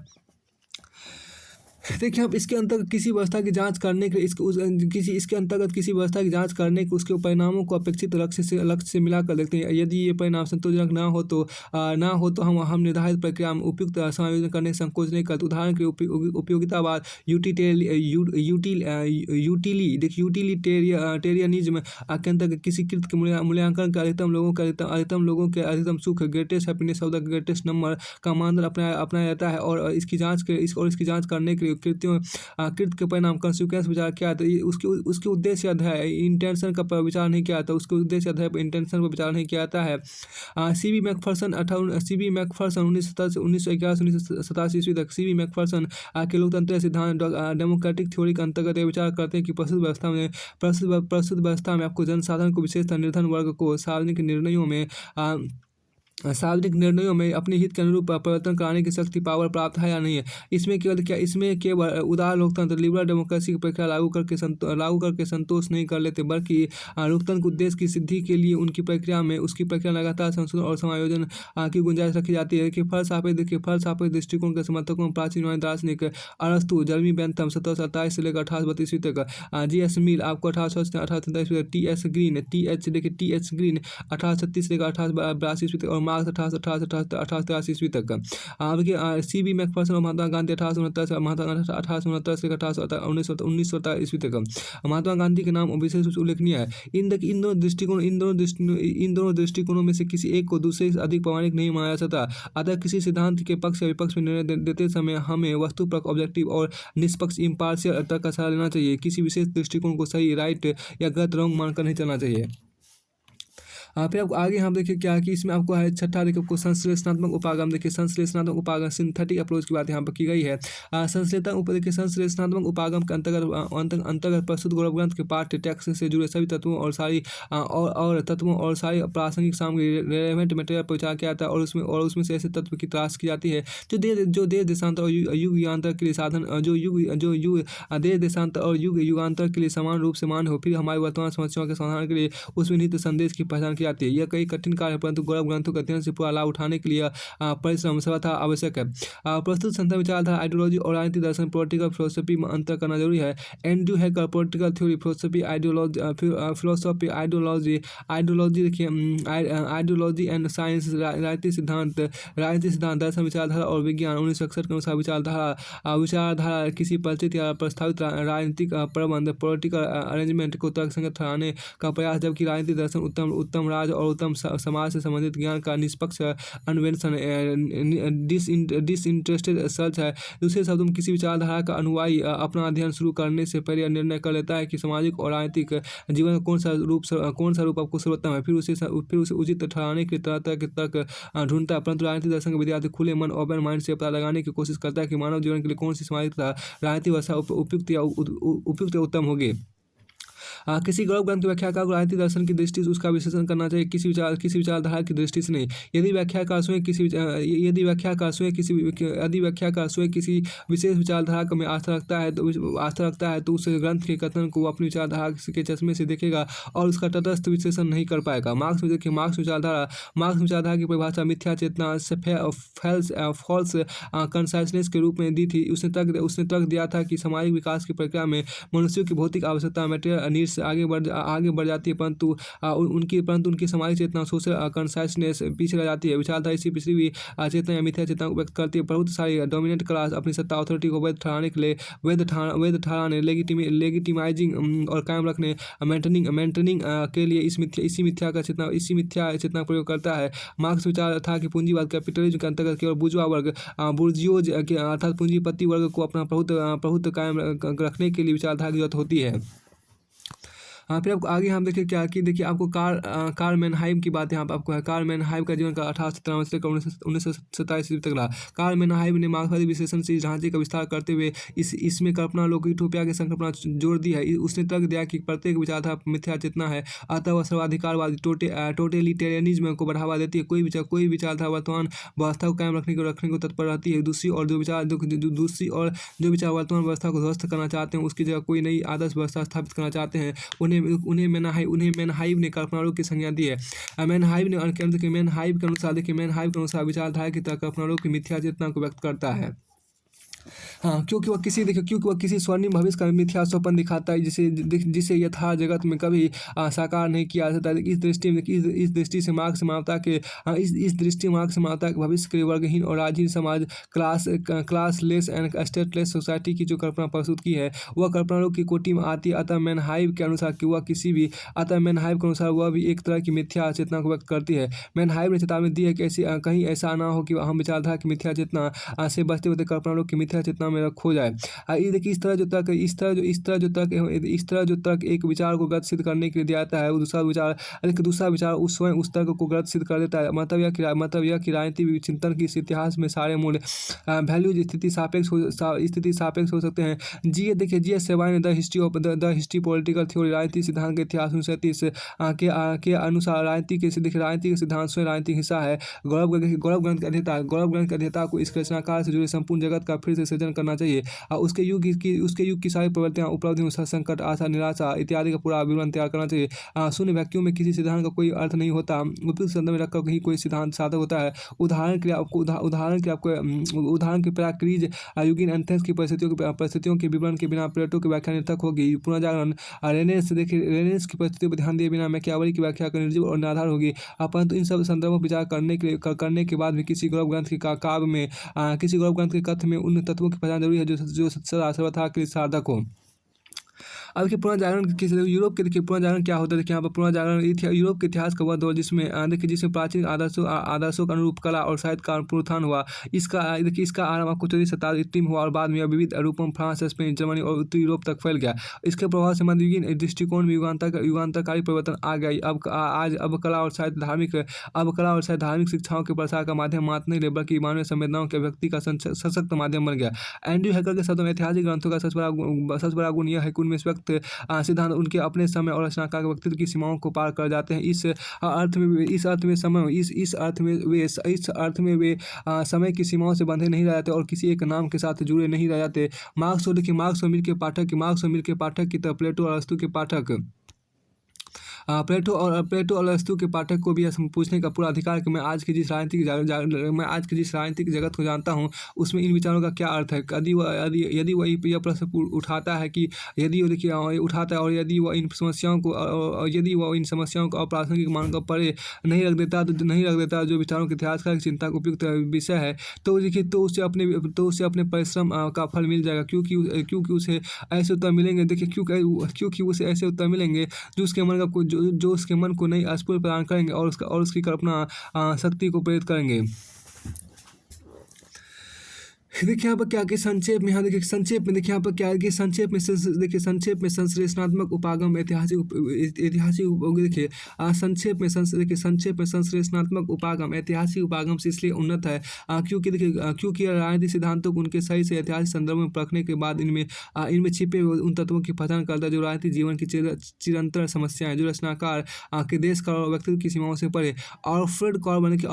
देखिए आप इसके अंतर्गत किसी व्यवस्था की जांच करने के उसके परिणामों को अपेक्षित लक्ष्य से मिलाकर देखते हैं। यदि ये परिणाम संतोषजनक ना हो तो हम निर्धारित प्रक्रिया में उपयुक्त समायोजन करने का संकोच नहीं करते। उदाहरण के उपयोगितावाद, यूटिलिटेरियनिज्म के अंतर्गत किसी कृत्य के मूल्यांकन के अधिकतम लोगों के अधिकतम सुख, greatest happiness of the greatest number का मानदंड अपनाया जाता है और इसकी जांच करने के लिए कृत्य के परिणाम कॉन्सिक्वेंस विचार किया तो उसके उद्देश्य अध्याय इंटेंशन का विचार नहीं किया था। उसके उद्देश्य अध्याय पर इंटेंशन पर विचार नहीं किया जाता है। सीबी मैकफर्सन 1911 ईस्वी तक के लोकतंत्र सिद्धांत डेमोक्रेटिक थ्योरी के अंतर्गत विचार करते हैं कि प्रस्तुत व्यवस्था में आपको जनसाधारण को विशेषतः निर्धन वर्ग को सार्वजनिक निर्णयों में सार्वजनिक निर्णयों में अपने हित के अनुरूप परिवर्तन कराने की शक्ति पावर प्राप्त है या नहीं है। इसमें केवल उदार लोकतंत्र लिबरल डेमोक्रेसी की प्रक्रिया लागू करके संतोष नहीं कर लेते, बल्कि लोकतंत्र के उद्देश्य की सिद्धि के लिए उसकी प्रक्रिया लगातार संशोधन और समायोजन की गुंजाइश रखी जाती है कि फल सापेक्ष दृष्टिकोण के समर्थकों में प्राचीन यूनानी दार्शनिक अरस्तु, जर्मी बेंथम 1727 से लेकर 1832 तक, जी.एस. मिल आपको 1837 टी.एच. ग्रीन 1836 से लेकर 1882 तक और मार्क्स 1883 ईस्वी तक। आपके सी.बी. मैकफर्सन और महात्मा गांधी 1869 से 1919 ईस्वी तक। महात्मा गांधी के नाम विशेष रूप से उल्लेखनीय है। इन दोनों दृष्टिकोणों में से किसी एक को दूसरे से अधिक प्रामाणिक नहीं माना जा सकता। अतः किसी सिद्धांत के पक्ष या विपक्ष में निर्णय देते समय हमें वस्तुपरक, ऑब्जेक्टिव और निष्पक्ष इम्पार्शियल तर्क का सहारा लेना चाहिए। किसी विशेष दृष्टिकोण को सही, राइट या गलत, रॉन्ग मानकर नहीं चलना चाहिए। फिर आपको आगे हम देखिए क्या कि इसमें आपको है छठा, देखिए आपको संश्लेषणात्मक उपागम। देखिए संश्लेषणात्मक उपागम सिंथेटिक अप्रोच की बात यहाँ पर की गई है। संश्लेषणात्मक उपागम के अंतर्गत प्रस्तुत गौरव ग्रंथ के पाठ्य टेक्स्ट से जुड़े सभी तत्वों और सारी प्रासंगिक सामग्री रेलेवेंट मटेरियल पर विचार किया जाता है और उसमें से ऐसे तत्व की तलाश की जाती है जो देश देशांतर और युग युगांतर के लिए देश देशांतर और युग युगांतर के लिए समान रूप से मान्य हो। फिर हमारी वर्तमान समस्याओं के समाधान के लिए उसमें निहित संदेश की पहचान जाती है। यह कई कठिन कार्य है, परंतु गौरव ग्रंथों के अध्ययन से पूरा लाभ उठाने के लिए परिश्रम सर्वथा आवश्यक है। प्रस्तुत संस्था विचारधारा, आइडियोलॉजी और राजनीतिक दर्शन, पॉलिटिकल फिलोसफी में अंतर करना जरूरी है। Andrew hacker political theory, philosophy, ideology देखिए आइडियोलॉजी एंड साइंस, राजनीतिक सिद्धांत, दर्शन, विचारधारा और विज्ञान। 1961 के अनुसार विचारधारा किसी परिचित या प्रस्तावित राजनीतिक प्रबंध, पॉलिटिकल अरेंजमेंट को तर्कसंगत ठहराने का प्रयास, जबकि राजनीतिक दर्शन उत्तम राज और उत्तम समाज से संबंधित ज्ञान का निष्पक्ष अन्वेषण, डिसइंटरेस्टेड सर्च है। दूसरे शब्दों में किसी विचारधारा का अनुयायी अपना अध्ययन शुरू करने से पहले निर्णय कर लेता है कि सामाजिक और राजनीतिक जीवन का कौन सा रूप आपको सर्वोत्तम है। फिर उसे उचित ठहराने के तरह के तर्क ढूंढता है। परंतु राजनीतिक दर्शन का विद्यार्थी खुले मन, ओपन माइंड से पता लगाने की कोशिश करता है कि मानव जीवन के लिए कौन सी सामाजिक तथा राजनीतिक व्यवस्था उपयुक्त या उत्तम होगी। किसी गौरव ग्रंथ की व्याख्याकार को राजनीतिक दर्शन की दृष्टि से उसका विश्लेषण करना चाहिए, किसी विचारधारा की दृष्टि से नहीं। यदि व्याख्याकार स्वयं किसी विशेष विचारधारा में आस्था रखता है तो उस ग्रंथ के कथन को अपनी विचारधारा के चश्मे से देखेगा और उसका तटस्थ विश्लेषण नहीं कर पाएगा। मार्क्स विचारधारा की परिभाषा मिथ्या चेतना, फॉल्स कॉन्शसनेस के रूप में दी थी। उसने तर्क दिया था कि सामाजिक विकास की प्रक्रिया में मनुष्यों की भौतिक आवश्यकता, मटेरियल नीड्स आगे बढ़ जाती है, परंतु उनकी सामाजिक चेतना, सोशल कॉन्शसनेस पीछे रह जाती है। विचारधारा इसी पिछड़ी हुई चेतना या मिथ्या चेतना को व्यक्त करती है। बहुत सारी डोमिनेंट क्लास अपनी सत्ता, अथॉरिटी को वैध ठहराने, लेगिटिमाइजिंग और कायम रखने, मेंटेनिंग के लिए इसी मिथ्या चेतना का प्रयोग करता है। मार्क्स विचार था कि पूंजीवाद कैपिटलिज्म के अंतर्गत केवल बुर्जुआज अर्थात पूंजीपति वर्ग को अपना प्रभुत्व कायम रखने के लिए विचारधारा की जरूरत होती है। फिर आपको आगे हम देखिए क्या कि देखिए आपको कार्ल मैनहाइम की बात यहाँ पर आपको है। कार्ल मैनहाइम का जीवन का 1897 से 1927 तक रहा। कार्ल मैनहाइम ने मार्क्सवादी विश्लेषण से इस ढांचे का विस्तार करते हुए इसमें कल्पना लोक यूटोपिया की संकल्पना जोड़ दी है। उसने तर्क दिया कि प्रत्येक विचारधारा मिथ्या चेतना है, अतः वह सर्वाधिकारवादी टोटलिटेरियनिज्म को बढ़ावा देती है। कोई विचारधारा वर्तमान व्यवस्था को कायम रखने को तत्पर रहती है। दूसरी ओर जो विचार वर्तमान व्यवस्था को ध्वस्त करना चाहते हैं, उसकी जगह कोई नई आदर्श व्यवस्था स्थापित करना चाहते हैं, उन्हें मैनहाइम ने कल्पनारोग की संज्ञा दी है। मैनहाइम के अनुसार विचारधारा की तरह कल्पनारोग की मिथ्या चेतना को व्यक्त करता है। हाँ, क्योंकि वह किसी स्वर्णिम भविष्य का मिथ्या स्वप्न दिखाता है जिसे यथार्थ जगत में कभी साकार नहीं किया जा सकता। इस दृष्टि से मार्क्स मानवता के भविष्य के लिए वर्गहीन और राजहीन समाज, क्लासलेस एंड स्टेटलेस सोसाइटी की जो कल्पना प्रस्तुत की है वह कल्पनारोग की कोटि में आती है। अतः मैनहाइम के अनुसार वह भी एक तरह की मिथ्या चेतना को व्यक्त करती है। मैनहाइम ने चेतावनी दी है कि कहीं ऐसा ना हो कि हम विचारधारा की मिथ्या चेतना से बचते हुए कल्पनारोग की मिथ्या मिथ्या चेतना में खो जाए। ये देखिए इस तरह जो तर्क एक विचार को गलत सिद्ध करने के लिए दिया जाता है, वो दूसरा विचार उस स्वयं उस तर्क को गलत सिद्ध कर देता है। मतलब यह कि राजनीति चिंतन की इस इतिहास में सारे मूल्य वैल्यूज स्थिति सापेक्ष हो सकते हैं। जी.एस. सेवाई ने द हिस्ट्री पॉलिटिकल थ्योरी राजनीतिक सिद्धांत के इतिहास 1937 के अनुसार राजनीति के सिद्धांत स्वयं राजनीतिक हिस्सा है। गौरव ग्रंथ के अध्येता को इस रचनाकार से जुड़े संपूर्ण जगत का फिर से सृजन करना चाहिए। उसके युग की सारी प्रवृत्तियां, उपलब्धियों, संकट, आशा, निराशा इत्यादि का पूरा विवरण तैयार करना चाहिए। शून्य वैक्यूम में किसी सिद्धांत का कोई अर्थ नहीं होता, उपयुक्त संदर्भ में रखकर ही कोई सिद्धांत सार्थक होता है। उदाहरण के पैराक्रीज यूगिन एथेंस की परिस्थितियों के विवरण के बिना प्लेटो की व्याख्या निरर्थक होगी। पुनर्जागरण रेनेस की परिस्थितियों पर ध्यान दिए बिना मैकियावेली की व्याख्या का निर्जीव और निराधार होगी। परंतु इन सब संदर्भों पर विचार करने के बाद भी किसी गौरव ग्रंथ के काव्य में किसी गौरव ग्रंथ के कथ्य में उन तत्वों की पहचान जरूरी है जो सदा सर्वथा के लिए सार्थक हो। अब देखिए यूरोप के देखिए पुनर्जागरण क्या होता है। देखिए यहाँ पर पुनर्जागरण यूरोप के इतिहास का वह दौर जिसमें प्राचीन आदर्शों के अनुरूप कला और साहित्य का पुनरुत्थान हुआ। इसका आरंभ आपको 14वीं शताब्दी में हुआ और बाद में विविध रूपों में फ्रांस, स्पेन, जर्मनी और उत्तरी यूरोप तक फैल गया। इसके प्रभाव से मध्ययुगीन दृष्टिकोण में युगांतरकारी परिवर्तन आ गया। अब कला और साहित्य धार्मिक शिक्षाओं के प्रसार का माध्यम मात्र नहीं बल्कि मानवीय संवेदनाओं के व्यक्ति का सशक्त माध्यम बन गया। एंड्रयू हैकर के शब्दों में ऐतिहासिक ग्रंथों का सबसे बड़ा गुण यह है कि उनमें सिद्धांत उनके अपने समय और रचनाकार के व्यक्तित्व की सीमाओं को पार कर जाते हैं। इस अर्थ में वे समय की सीमाओं से बंधे नहीं रह जाते और किसी एक नाम के साथ जुड़े नहीं रह जाते। मार्क्स और मिल के पाठक की तरह प्लेटो और अरस्तू के पाठक प्लेटो और अरस्तू के पाठक को भी यह पूछने का पूरा अधिकार कि मैं आज की जिस राजनीतिक जगत को जानता हूँ उसमें इन विचारों का क्या अर्थ है। यदि वह यह प्रश्न उठाता है कि यदि वह इन समस्याओं को अप्रासंगिक मानकर परे नहीं रख देता जो विचारों के इतिहासकार की चिंता का उपयुक्त विषय है, तो देखिए तो उसे अपने परिश्रम का फल मिल जाएगा, क्योंकि उसे ऐसे उत्तर मिलेंगे। देखिए क्योंकि उसे ऐसे उत्तर मिलेंगे जो उसके मन को नई स्फूर्ति प्रदान करेंगे और उसकी कल्पना शक्ति को प्रेरित करेंगे। देखिए यहाँ पर क्या कि संक्षेप में संश्लेषणात्मक उपागम संश्लेषणात्मक उपागम ऐतिहासिक उपागम से इसलिए उन्नत है क्योंकि राजनीतिक सिद्धांतों को उनके सही से ऐतिहासिक संदर्भ में परखने के बाद इनमें छिपे हुए उन तत्वों की पहचान करता है जो राजनीतिक जीवन की चिरंतन समस्याएं, जो रचनाकार के देश का और व्यक्तित्व की सीमाओं से परे। अल्फ्रेड कॉर्बन के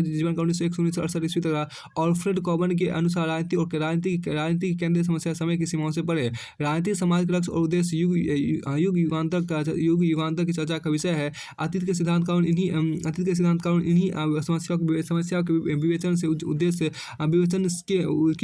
जीवन का 1968 ईस्वी तक अल्फ्रेड कॉर्बन के अनुसार राजनीति की केंद्रीय समस्या समय की सीमाओं से परे। राजनीतिक समाज के लक्ष्य और उद्देश्य युगांतर की चर्चा का विषय है। अतीत के सिद्धांत कानून इन्हीं समस्याओं के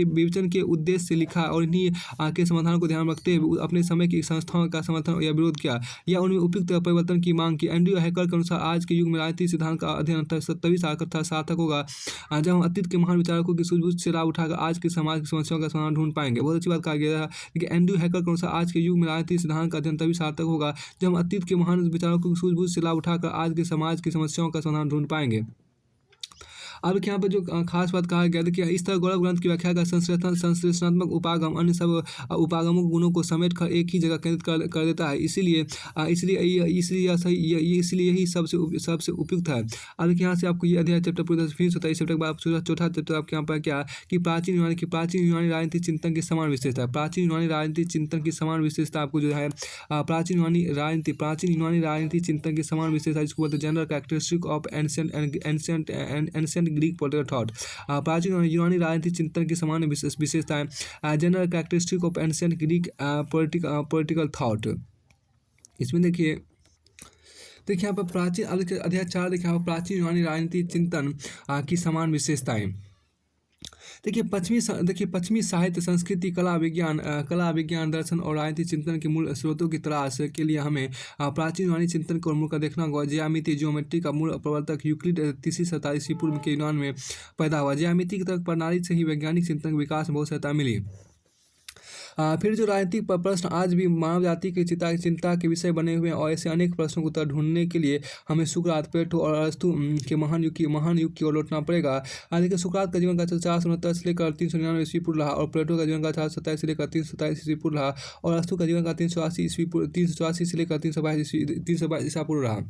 विवेचन के उद्देश्य से लिखा और इन्हीं के समाधान को ध्यान रखते हुए अपने समय की संस्थाओं का समर्थन या विरोध किया या उनमें उपयुक्त परिवर्तन की मांग की। एंड्रयू हैकर के अनुसार आज के युग में राजनीतिक सिद्धांत का अध्ययन तभी सार्थक होगा जब हम अतीत के महान विचारकों की सूझबूझ से लाभ उठाकर आज के समाज की समस्याओं का समाधान ढूंढ पाएंगे। बहुत अच्छी बात कहा गया है कि एंड्रयू हैकर के अनुसार आज के युग में राजनीतिक सिद्धांत का अध्ययन तभी सार्थक होगा जब हम अतीत के महान विचारकों की सूझबूझ से लाभ उठाकर आज के समाज की समस्याओं का समाधान ढूंढ पाएंगे। अब यहाँ पर जो खास बात कहा गया कि इस तरह गौरव ग्रंथ की व्याख्या का संश्लेषणात्मक उपागम अन्य सब उपागमों गुणों को समेट कर एक ही जगह केंद्रित कर देता है। इसलिए यही सबसे उपयुक्त है। अब यहाँ से आपको ये अध्याय चैप्टर पूरा फिनिश होता है। इस चैप्टर के बाद चौथा चैप्टर आपके यहाँ पर क्या कि प्राचीन यूनानी राजनीतिक चिंतन की समान विशेषता। प्राचीन यूनानी राजनीतिक चिंतन की समान विशेषता आपको जो है प्राचीन यूनानी राजनीतिक चिंतन की समान विशेषता जिसको बोलते हैं general characteristic of ancient Greek political thought. प्राचीन यूनानी राजनीतिक चिंतन की समान विशेषताएं general characteristic of ancient Greek political thought. इसमें देखिए यहाँ पर प्राचीन अध्याय 4 देखिए यहाँ पर प्राचीन यूनानी राजनीतिक चिंतन की समान विशेषताएं। देखिए पश्चिमी साहित्य, संस्कृति, कला विज्ञान, दर्शन और राजनीतिक चिंतन के मूल स्रोतों की तलाश के लिए हमें प्राचीन यूनानी चिंतन को मूल का देखना होगा। ज्योमेट्री का मूल प्रवर्तक यूक्लिड 3वीं शताब्दी ईस्वी पूर्व के यूनान में पैदा हुआ। ज्यामिति की तर्क प्रणाली से ही वैज्ञानिक चिंतन के विकास में बहुत सहायता मिली। फिर जो राजनीतिक प्रश्न आज भी मानव जाति की चिंता के विषय बने हुए हैं, और ऐसे अनेक प्रश्नों का उत्तर ढूंढने के लिए हमें सुकरात, प्लेटो और अरस्तु के महान युग की ओर लौटना पड़ेगा। देखिए, सुकरात का जीवन का 469 से लेकर 399 ईस्वी पूर्व रहा, और प्लेटो का जीवन का 427 से लेकर 327 ईस्वी पूर्व रहा, और अरस्तु का जीवन का 384 से लेकर 322 ईसा पूर्व रहा।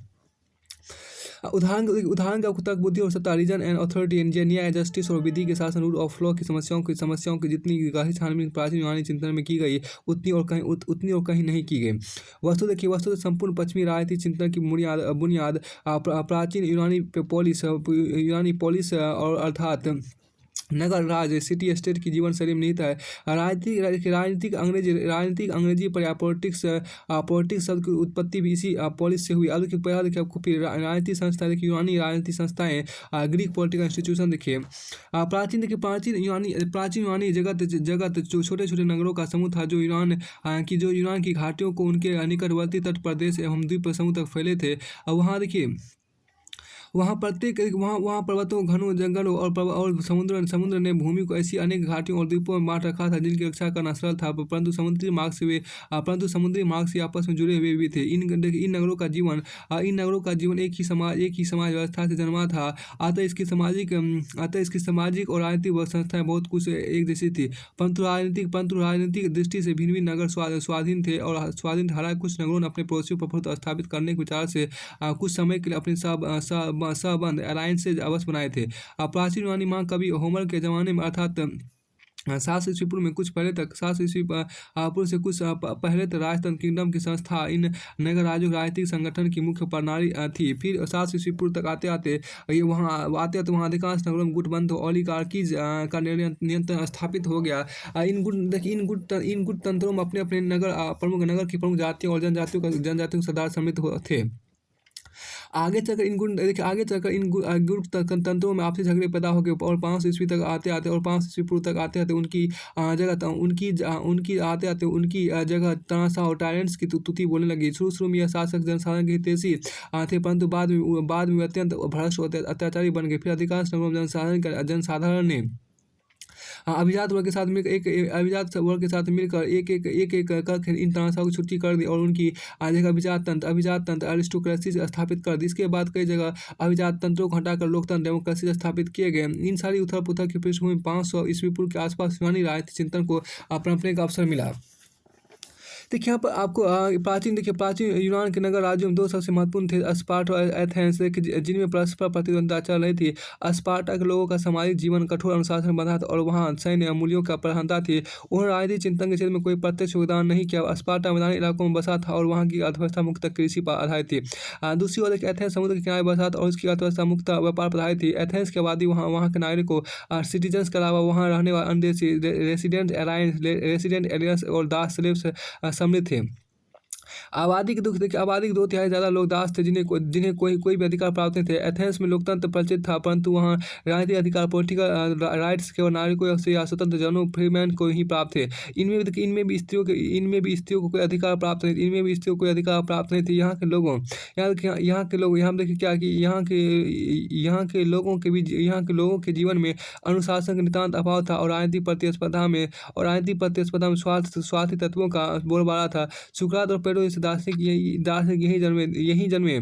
उदाहरण का तक बुद्धि और सत्ता, रीजन एंड अथॉरिटी, न्याय, जस्टिस और विधि के शासन, रूल ऑफ लॉ की समस्याओं की जितनी गहरी छानबीन प्राचीन यूनानी चिंतन में की गई, उतनी और कहीं नहीं की गई। वस्तु संपूर्ण पश्चिमी राजनीतिक चिंतन की बुनियाद प्राचीन यूनानी पोलिस और अर्थात नगर राज, सिटी स्टेट की जीवन शैली में निहित है। राजनीतिक अंग्रेजी पॉलिटिक्स शब्द की उत्पत्ति भी इसी पोलिस से हुई। अब देखिए, पहला देखिए आपको फिर राजनीतिक संस्था देखिए, यूनानी राजनीतिक संस्थाएं, ग्रीक पॉलिटिकल इंस्टीट्यूशन देखिए। प्राचीन यूनानी जगत छोटे छोटे नगरों का समूह था, जो यूनान की घाटियों को उनके निकटवर्ती तट प्रदेश एवं द्वीप समूह तक फैले थे। अब वहाँ देखिए, वहाँ पर्वतों, घनों जंगलों और समुद्र ने भूमि को ऐसी अनेक घाटियों और द्वीपों में बांट रखा था, जिनकी रक्षा करना सरल था, परंतु समुद्री मार्ग से आपस में जुड़े हुए भी थे। इन नगरों का जीवन एक ही समाज व्यवस्था से जन्मा था। अतः इसकी सामाजिक और राजनीतिक संस्थाएं बहुत कुछ एक जैसी थी, परंतु राजनीतिक दृष्टि से भिन्न भिन्न नगर स्वाधीन थे। हालांकि कुछ नगरों ने अपने पड़ोसियों पर प्रभुत्व स्थापित करने के विचार से कुछ समय के लिए अपने संबंध अलायंसेज अवश्य बनाए थे। प्राचीन यूनानी महाकवि होमर के जमाने में अर्थात 700 ईस्वी पूर्व में कुछ पहले तक 700 ईस्वी पूर्व से कुछ पहले तक राजतंत्र किंगडम की संस्था इन नगर राज्यों राजनीतिक संगठन की मुख्य प्रणाली थी। फिर 700 ईस्वी पूर्व तक आते वहाँ अधिकांश नगरों में गुटबंध ओलिगार्कीज का नियंत्रण स्थापित हो गया। इन गुट तंत्रों में अपने अपने नगर की प्रमुख जातियों और जनजातियों के सरदार सम्मिलित थे। आगे चलकर इन गुट तंत्रों में आपसी झगड़े पैदा हो गए, और 500 ईस्वी तक आते 500 ईस्वी पूर्व तक आते उनकी जगह तानाशाह और टायरेंट्स की तुति बोलने लगी। शुरू में यह शासक जनसाधारण के हितैषी थे, परंतु बाद में वे अत्यंत भ्रष्ट और अत्याचारी बन गए। फिर अधिकांश नगरों में जनसाधारण ने अभिजात वर्ग के साथ मिलकर एक कर इन तानाशाहों की छुट्टी कर दी, और उनकी जगह अभिजात तंत्र अरिस्टोक्रेसी स्थापित कर दी। इसके बाद कई जगह अभिजात तंत्रों को हटाकर लोकतंत्र डेमोक्रेसी स्थापित किए गए। इन सारी उथल पुथल की पृष्ठभूमि 500 ईस्वी पूर्व के आसपास यूनानी राजनीतिक चिंतन को पनपने का अवसर मिला। देखिए, यहाँ पर आपको प्राचीन यूनान के नगर राज्यों में दो सबसे महत्वपूर्ण थे, स्पार्टा और एथेंस, जिनमें परस्पर प्रतिद्वंदिता चल रही थी। स्पार्टा के लोगों का सामाजिक जीवन कठोर अनुशासन बंधा था, और वहाँ सैन्य मूल्यों का प्रधानता थी। उन्होंने राजनीतिक चिंतन के क्षेत्र में कोई प्रत्यक्ष योगदान नहीं किया। स्पार्टा मैदानी इलाकों में बसा था, और वहाँ की अर्थव्यवस्था मुख्यतः कृषि पर आधारित थी। दूसरी ओर एथेंस समुद्र के किनारे बसा था, और उसकी अर्थव्यवस्था मुख्यतः व्यापार पर आधारित थी। एथेंस की आबादी वहाँ के नागरिकों सिटीजन्स के अलावा वहाँ रहने वाले अनदेशी रेसिडेंट एलियंस और दास स्लेव्स सम्मिलित थे। आबादी के 2/3 ज़्यादा लोग दास थे, जिन्हें कोई भी अधिकार प्राप्त नहीं थे। एथेंस में लोकतंत्र प्रचलित था, परंतु वहाँ राजनीतिक अधिकार पॉलिटिकल राइट्स केवल नागरिकों या स्वतंत्र जनों फ्रीमैन को ही प्राप्त थे। इनमें भी स्त्रियों को कोई अधिकार प्राप्त नहीं थे। यहाँ के लोगों के जीवन में अनुशासन का नितांत अभाव था, और राजनीतिक प्रतिस्पर्धा में स्वार्थी तत्वों का बोलबाला था। सुकरात और प्लेटो जैसे दार्शनिक यही जन्मे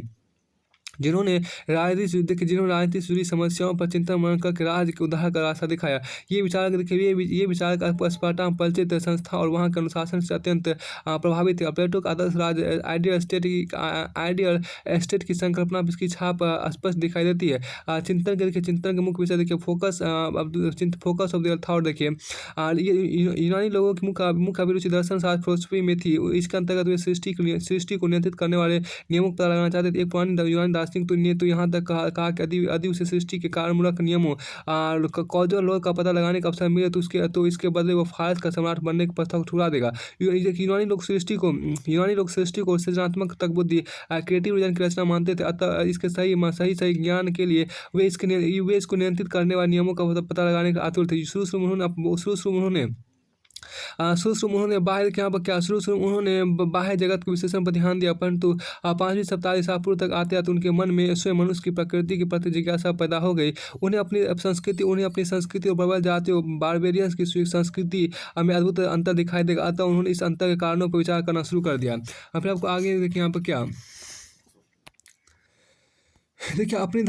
जिन्होंने राजनीति से जुड़ी समस्याओं पर चिंतन मनन करके राज्य के उद्धार का रास्ता दिखाया। ये विचारक स्पार्टा में परिचित संस्था और वहाँ के अनुशासन से अत्यंत प्रभावित थे। प्लेटो का आदर्श राज्य आइडियल स्टेट की संकल्पना इसकी छाप स्पष्ट दिखाई देती है। चिंतन के मुख्य विषय देखिए, फोकस ऑफ द थॉट देखिए। यूनानी लोगों की मुख्य अभिरुचि दर्शन शास्त्र फिलोसफी में थी। इसके अंतर्गत वे सृष्टि को नियंत्रित करने वाले नियमों का पता लगाना चाहते थे। एक पुरानी यूनानी दार्शनिक ने तो यहाँ तक कहा कि यदि उसे सृष्टि के कारणमूलक नियमों कॉजल लॉ का पता लगाने का अवसर मिले तो इसके बदले वो फारस का सम्राट बनने के प्रस्ताव को ठुकरा देगा। यूनानी लोग सृष्टि को सृजनात्मक तक बुद्धि क्रिएटिव रीजन की रचना मानते थे। अतः इसके सही ज्ञान के लिए वे इसको नियंत्रित करने वाले नियमों का पता लगाने का आतुर थे। शुरू में उन्होंने शुरू शुरू में उन्होंने बाहर के यहाँ पर क्या शुरू शुरू में उन्होंने बाह्य जगत के विश्लेषण पर ध्यान दिया, परंतु 5वीं शताब्दी ईसा पूर्व तक आते आते उनके मन में स्वयं मनुष्य की प्रकृति के प्रति जिज्ञासा पैदा हो गई। उन्हें अपनी संस्कृति और प्रबल जाति और बारबेरियंस की संस्कृति में अद्भुत अंतर दिखाई देगा। अतः उन्होंने इस अंतर के कारणों पर विचार करना शुरू कर दिया। फिर आपको आगे देखिए यहाँ पर क्या देखिए, अपनी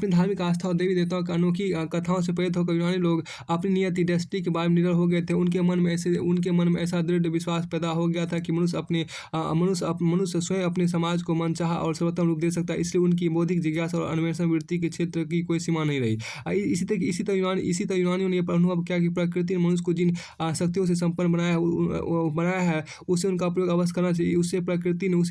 धार्मिक आस्था और देवी देवताओं की अनोखी कथाओं से प्रेरित होकर यूनानी लोग अपनी नियति डेस्टिनी के बारे में निडर हो गए थे। उनके मन में ऐसा दृढ़ विश्वास पैदा हो गया था कि मनुष्य स्वयं अपने समाज को मनचाहा और सर्वोत्तम रूप दे सकता है। इसलिए उनकी बौद्धिक जिज्ञासा और अन्वेषण वृत्ति के क्षेत्र की कोई सीमा नहीं रही। इसी तरह यूनानियों ने अनुभव किया कि प्रकृति ने मनुष्य को जिन शक्तियों से संपन्न बनाया है उसे उनका प्रयोग अवश्य करना चाहिए। प्रकृति ने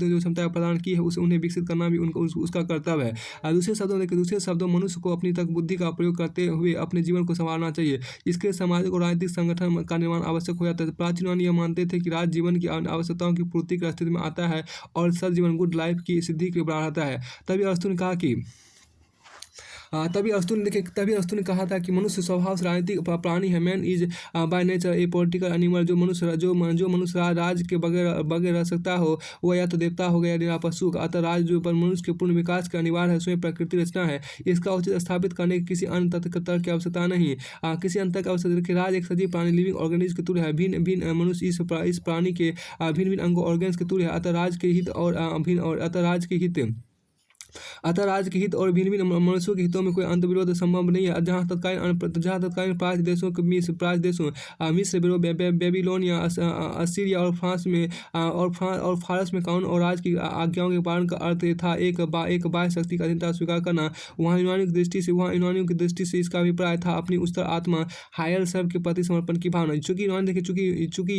जो क्षमता प्रदान की है उसे उन्हें विकसित करना भी उसका कर्तव्य है। दूसरे शब्दों मनुष्य को अपनी तक बुद्धि का प्रयोग करते हुए अपने जीवन को संवारना चाहिए। इसके लिए सामाजिक और राजनीतिक संगठन का निर्माण आवश्यक हो जाता है। प्राचीन यूनानी यह मानते थे कि राज जीवन की आवश्यकताओं की पूर्ति की स्थिति में आता है और सद जीवन गुड लाइफ की सिद्धि के लिए बढ़ाता है। तभी अरस्तु ने कहा कि मनुष्य स्वभाव से राजनीतिक प्राणी है। Man is by nature A political animal. जो मनुष्य राज के बगैर रह सकता हो वह या तो देवता हो गया या निरा पशु। अतः राज जो पर मनुष्य के पूर्ण विकास का अनिवार्य है स्वयं प्रकृति रचना है। इसका उचित स्थापित करने की किसी अन्य तर्क की आवश्यकता नहीं। किसी अन्य तर्क आवश्यकता राज एक सजीव प्राणी लिविंग ऑर्गेनिज्म के तुल्य है। भिन्न मनुष्य इस प्राणी के भिन्न अंगों ऑर्गेन्स के तुल्य है। अतः राज के हित और भिन्न मनुष्यों के हितों में कोई अंतर्विरोध संभव नहीं है। जहाँ तत्कालीन प्राच्य देशों मिस्र, बेबीलोनिया, असीरिया और फारस में कानून और राज की आज्ञाओं के पालन का अर्थ था एक बाह्य शक्ति का अधीनता स्वीकार करना। वहाँ यूनानियों की दृष्टि से इसका अभिप्राय था अपनी उच्चतर आत्मा हायर सेल्फ के प्रति समर्पण की भावना। चूंकि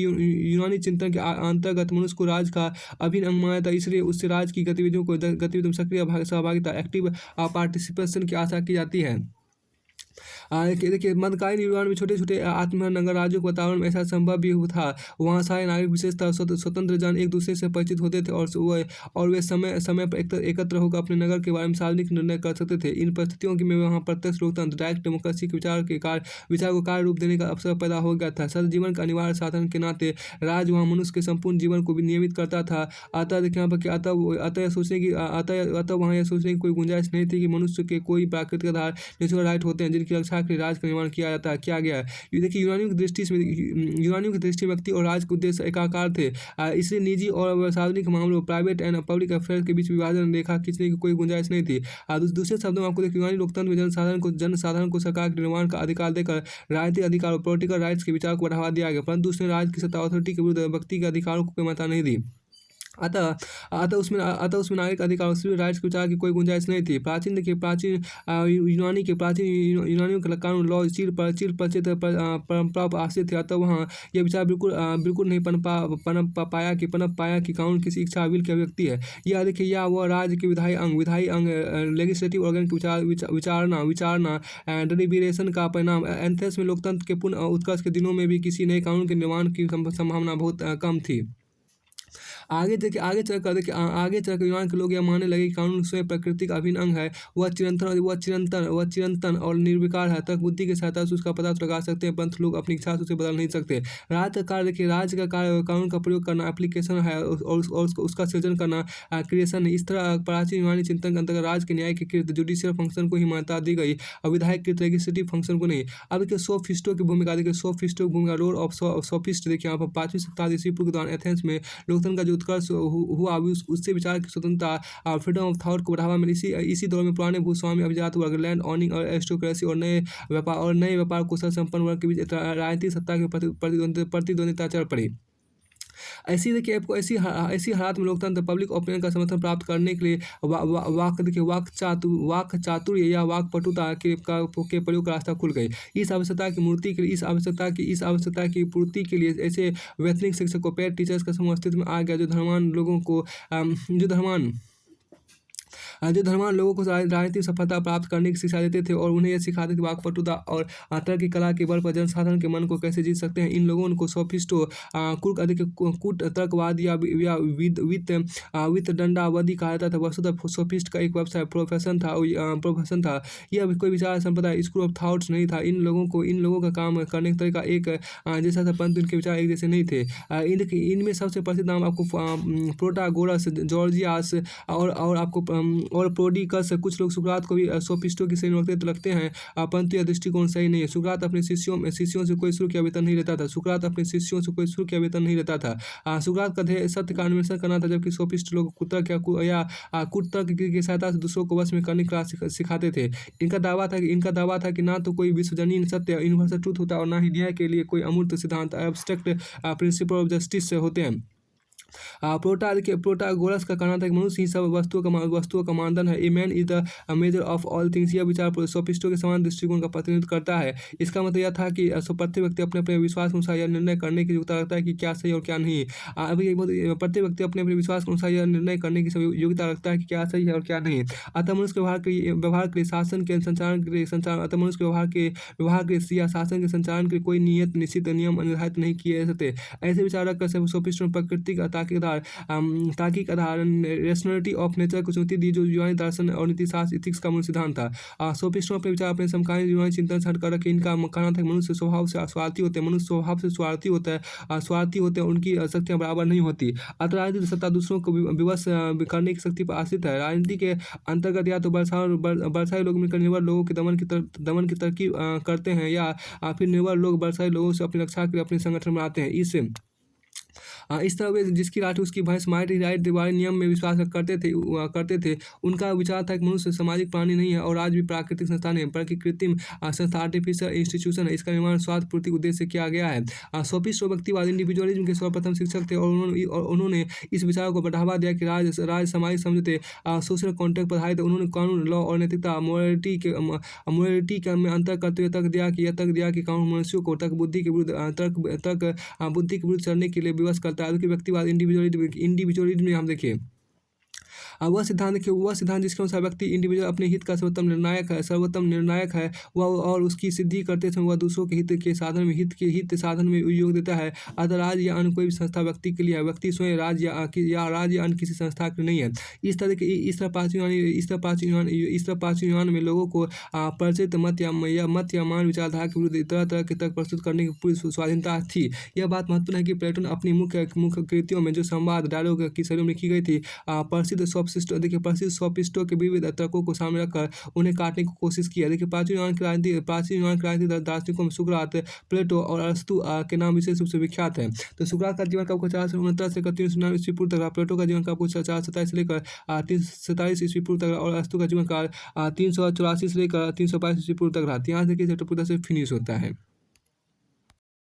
यूनानी चिंतन के अंतर्गत मनुष्य को राज का अभिन्न अंग माना था, इसलिए उससे राज की गतिविधियों में सक्रिय सहभागिता एक्टिव पार्टिसिपेशन की आशा की जाती है। देखिए मध्यकालीन यूनान में छोटे छोटे आत्मनगर राज्यों के वातावरण में ऐसा संभव भी था। वहाँ सारे नागरिक विशेषतः स्वतंत्र जन एक दूसरे से परिचित होते थे और वे समय पर एकत्र होकर अपने नगर के बारे में सार्वजनिक निर्णय कर सकते थे। इन परिस्थितियों में वहाँ प्रत्यक्ष लोकतंत्र डायरेक्ट डेमोक्रेसी के विचार को कार्य रूप देने का अवसर पैदा हो गया था। सद जीवन का अनिवार्य साधन के नाते राज वहाँ मनुष्य के संपूर्ण जीवन को भी नियमित करता था। अतः देखिए यहाँ पर अतः वहाँ यह सोचने की कोई गुंजाइश नहीं थी कि मनुष्य के कोई प्राकृतिक आधार नेचुरल राइट होते हैं जिनकी रक्षा के लिए राज का निर्माण किया गया है। ये देखिए यूनानियों की दृष्टि व्यक्ति और राज के उद्देश्य एकाकार थे। इसलिए निजी और सार्वजनिक मामलों प्राइवेट एंड पब्लिक अफेयर्स के बीच विभाजन रेखा खींचने की कोई गुंजाइश नहीं थी। दूसरे शब्दों में आपको देखिए यूनानी लोकतंत्र में जनसाधारण को सरकार के निर्माण का अधिकार देकर राजनीतिक अधिकार और पॉलिटिकल राइट्स के विचार को बढ़ावा दिया गया, परंतु उसने राज की सत्ता अथॉरिटी के विरुद्ध व्यक्ति के अधिकारों को कोई मान्यता नहीं दी। अतः उसमें नागरिक अधिकार और सिविल राइट्स के विचार की कोई गुंजाइश नहीं थी। प्राचीन यूनानियों के कानून लॉ चिर प्रचलित परंपरा पर आश्रित थे। अतः वहाँ यह विचार बिल्कुल नहीं पनप पाया कि कानून किसी इच्छा विल की अभिव्यक्ति है। यह वह राज्य के विधायी अंग लेजिस्लेटिव ऑर्गन की विचारणा डेलिब्रेशन का परिणाम। एथेंस में लोकतंत्र के पूर्ण उत्कर्ष के दिनों में भी किसी नए कानून के निर्माण की संभावना बहुत कम थी। आगे चलकर यूनान के लोग यह मानने लगे कि कानून स्वयं प्रकृति का अभिन्न अंग है। वह चिरंतन और निर्विकार है। तक बुद्धि की सहायता से उसका पता लगा सकते हैं, परंतु लोग अपनी इच्छा से उसे बदल नहीं सकते। राज्य का कार्य कानून का प्रयोग करना एप्लीकेशन है और उसका सृजन करना क्रिएशन है। इस तरह प्राचीन यूनानी चिंतन के अंतर्गत राज के न्याय के कृत जुडिशियल फंक्शन को ही मान्यता दी गई और विधायक कृत लेजिस्लेटिव फंक्शन को नहीं। अब देखिए सोफिस्टों की भूमिका रोल ऑफ सोफिस्ट देखिए यहाँ पर 5वीं शताब्दी ईसा पूर्व के दौरान एथेंस में लोकतंत्र का जो उत्कर्ष हुआ उससे विचार की स्वतंत्रता फ्रीडम ऑफ थॉट को बढ़ावा मिला। इसी दौर में पुराने भूस्वामी अभिजात वर्ग लैंड ऑनिंग और एरिस्टोक्रेसी और नए व्यापार कुशल संपन्न वर्ग के बीच राजनीतिक सत्ता की प्रतिद्वंदिता चल पड़ी। ऐसी हालात में लोकतंत्र पब्लिक ओपिनियन का समर्थन प्राप्त करने के लिए वाक चातुर्य या वाक पटुता के प्रयोग का रास्ता खुल गई। इस आवश्यकता की पूर्ति के लिए ऐसे वैतनिक शिक्षकों पेड टीचर्स का समूह अस्तित्व में आ गया जो धर्मान जो धर्मांध लोगों को राजनीतिक सफलता प्राप्त करने की शिक्षा देते थे और उन्हें यह सिखाते थे वाकपटुता और तर्क की कला के बल पर जनसाधारण के मन को कैसे जीत सकते हैं। इन लोगों को सोफिस्टो कुर्क अधिक कूट तर्कवाद या वित्त दंडावादी कहा जाता था। वस्तुतः सोफिस्ट का एक व्यवसाय प्रोफेशन था। यह कोई विचार संप्रदाय स्कूल ऑफ थॉट्स नहीं था। इन लोगों का काम करने का तरीका एक जैसा था, परंतु इनके विचार एक जैसे नहीं थे। इनमें सबसे प्रसिद्ध नाम आपको प्रोटागोरस, जॉर्जियास और आपको और प्रोडिकस। कुछ लोग सुकरात को भी सोफिस्टों की श्रेणी में रखते हैं, परंतु यह दृष्टिकोण सही नहीं है। सुकरात अपने शिष्यों से कोई शुल्क या वेतन नहीं लेता था। सुकरात का ध्येय सत्य का अन्वेषण करना था, जबकि सोफिस्ट लोग कुतर्क की सहायता से दूसरों को वश में करने की कला सिखाते थे। इनका दावा था कि ना तो कोई विश्वजनीन सत्य यूनिवर्सल ट्रूथ होता है और ना ही न्याय के लिए कोई अमूर्त सिद्धांत एब्स्ट्रैक्ट प्रिंसिपल ऑफ जस्टिस होते हैं। प्रोटागोरस का कहना था कि मनुष्य ही सब वस्तुओं का मानदंड है। A man is the measure of all things. यह विचार सोफिस्टों के समान दृष्टिकोण का प्रतिनिधित्व करता है। इसका मतलब यह था कि प्रत्येक व्यक्ति अपने अपने विश्वास के अनुसार यह निर्णय करने की योग्यता रखता है कि क्या सही और क्या नहीं। प्रत्येक व्यक्ति अपने अपने विश्वास के अनुसार यह निर्णय करने की योग्यता रखता है कि क्या सही है और क्या नहीं। अतः मनुष्य के व्यवहार के लिए शासन के संचालन के लिए शासन के संचालन के कोई निश्चित नियम निर्धारित नहीं किए जा सकते। ऐसे विचार रखकर सोफिस्टों ने प्रकृति तार्किक आधार रेशनलिटी ऑफ नेचर को चुनौती दी, जो यूनानी दर्शन और नीतिशास्त्र इथिक्स का मूल सिद्धांत था। सोफिस्टों अपने विचार अपने समकालीन यूनानी चिंतन से हटकर रखे। इनका कहना था कि मनुष्य स्वभाव से स्वार्थी होते हैं, उनकी शक्तियां बराबर नहीं होती। अतः राजनीतिक सत्ता दूसरों को विवश करने की शक्ति पर आश्रित है। राजनीति के अंतर्गत या तो बलशाली लोग मिलकर निर्बल लोगों के दमन की तरकीब करते हैं, या फिर निर्बल लोग बलशाली लोगों से अपनी रक्षा के लिए अपने संगठन बनाते हैं। इस तरह वे जिसकी लाठी उसकी भैंस माइट राइट वाले नियम में विश्वास करते थे। उनका विचार था कि मनुष्य सामाजिक प्राणी नहीं है और आज भी प्राकृतिक संस्थान है, बल्कि कृत्रिम संस्था आर्टिफिशियल इंस्टीट्यूशन है। इसका निर्माण स्वार्थ पूर्ति उद्देश्य से किया गया है। सोफिस्ट व्यक्तिवाद इंडिविजुअलिज्म के सर्वप्रथम शिक्षक थे और उन्होंने इस विचार को बढ़ावा दिया कि राज सामाजिक समझौते सोशल कॉन्ट्रैक्ट पर आधारित। उन्होंने कानून, लॉ और नैतिकता मोरालिटी में अंतर करते हुए तर्क दिया कि कानून मनुष्यों को तर्क बुद्धि के विरुद्ध चलने के लिए विवश करता है। व्यक्तिवाद इंडिविजुअलिज्म में हम देखिए वह सिद्धांत जिसके अनुसार व्यक्ति इंडिविजुअल अपने हित का सर्वोत्तम निर्णायक है वह और उसकी सिद्धि करते समय वह दूसरों के हित साधन में योग देता है। अतः राज्य या अन्य कोई भी संस्था व्यक्ति के लिए है, व्यक्ति स्वयं राज्य या अन्य किसी संस्था के लिए नहीं है। इस तरह प्राचीन यूनान में लोगों को प्रचलित मत या मान विचारधारा के विरुद्ध तरह के तर्क प्रस्तुत करने की पूरी स्वाधीनता थी। यह बात महत्वपूर्ण है कि प्लेटो ने अपनी मुख्य कृतियों में जो संवाद डायलॉग की शैली में लिखी गई थी, प्रसिद्ध सोफिस्टों के विविध तर्कों को सामने रखकर उन्हें काटने की कोशिश की है। देखिए प्राचीन यूनान की राजनीति दार्शनिकों में सुकरात, प्लेटो और अरस्तु के नाम विशेष रूप से विख्यात है। तो सुकरात का जीवन काल 469 से 399 ईस्वी पूर्व तक, प्लेटो का जीवन काल 427 से लेकर 347 ईस्वी पूर्व तक और अरस्तु का जीवन काल 384 से लेकर 322 ईस्वी पूर्व तक रहा। यहाँ देखिए चैप्टर पूरा से फिनिश होता है।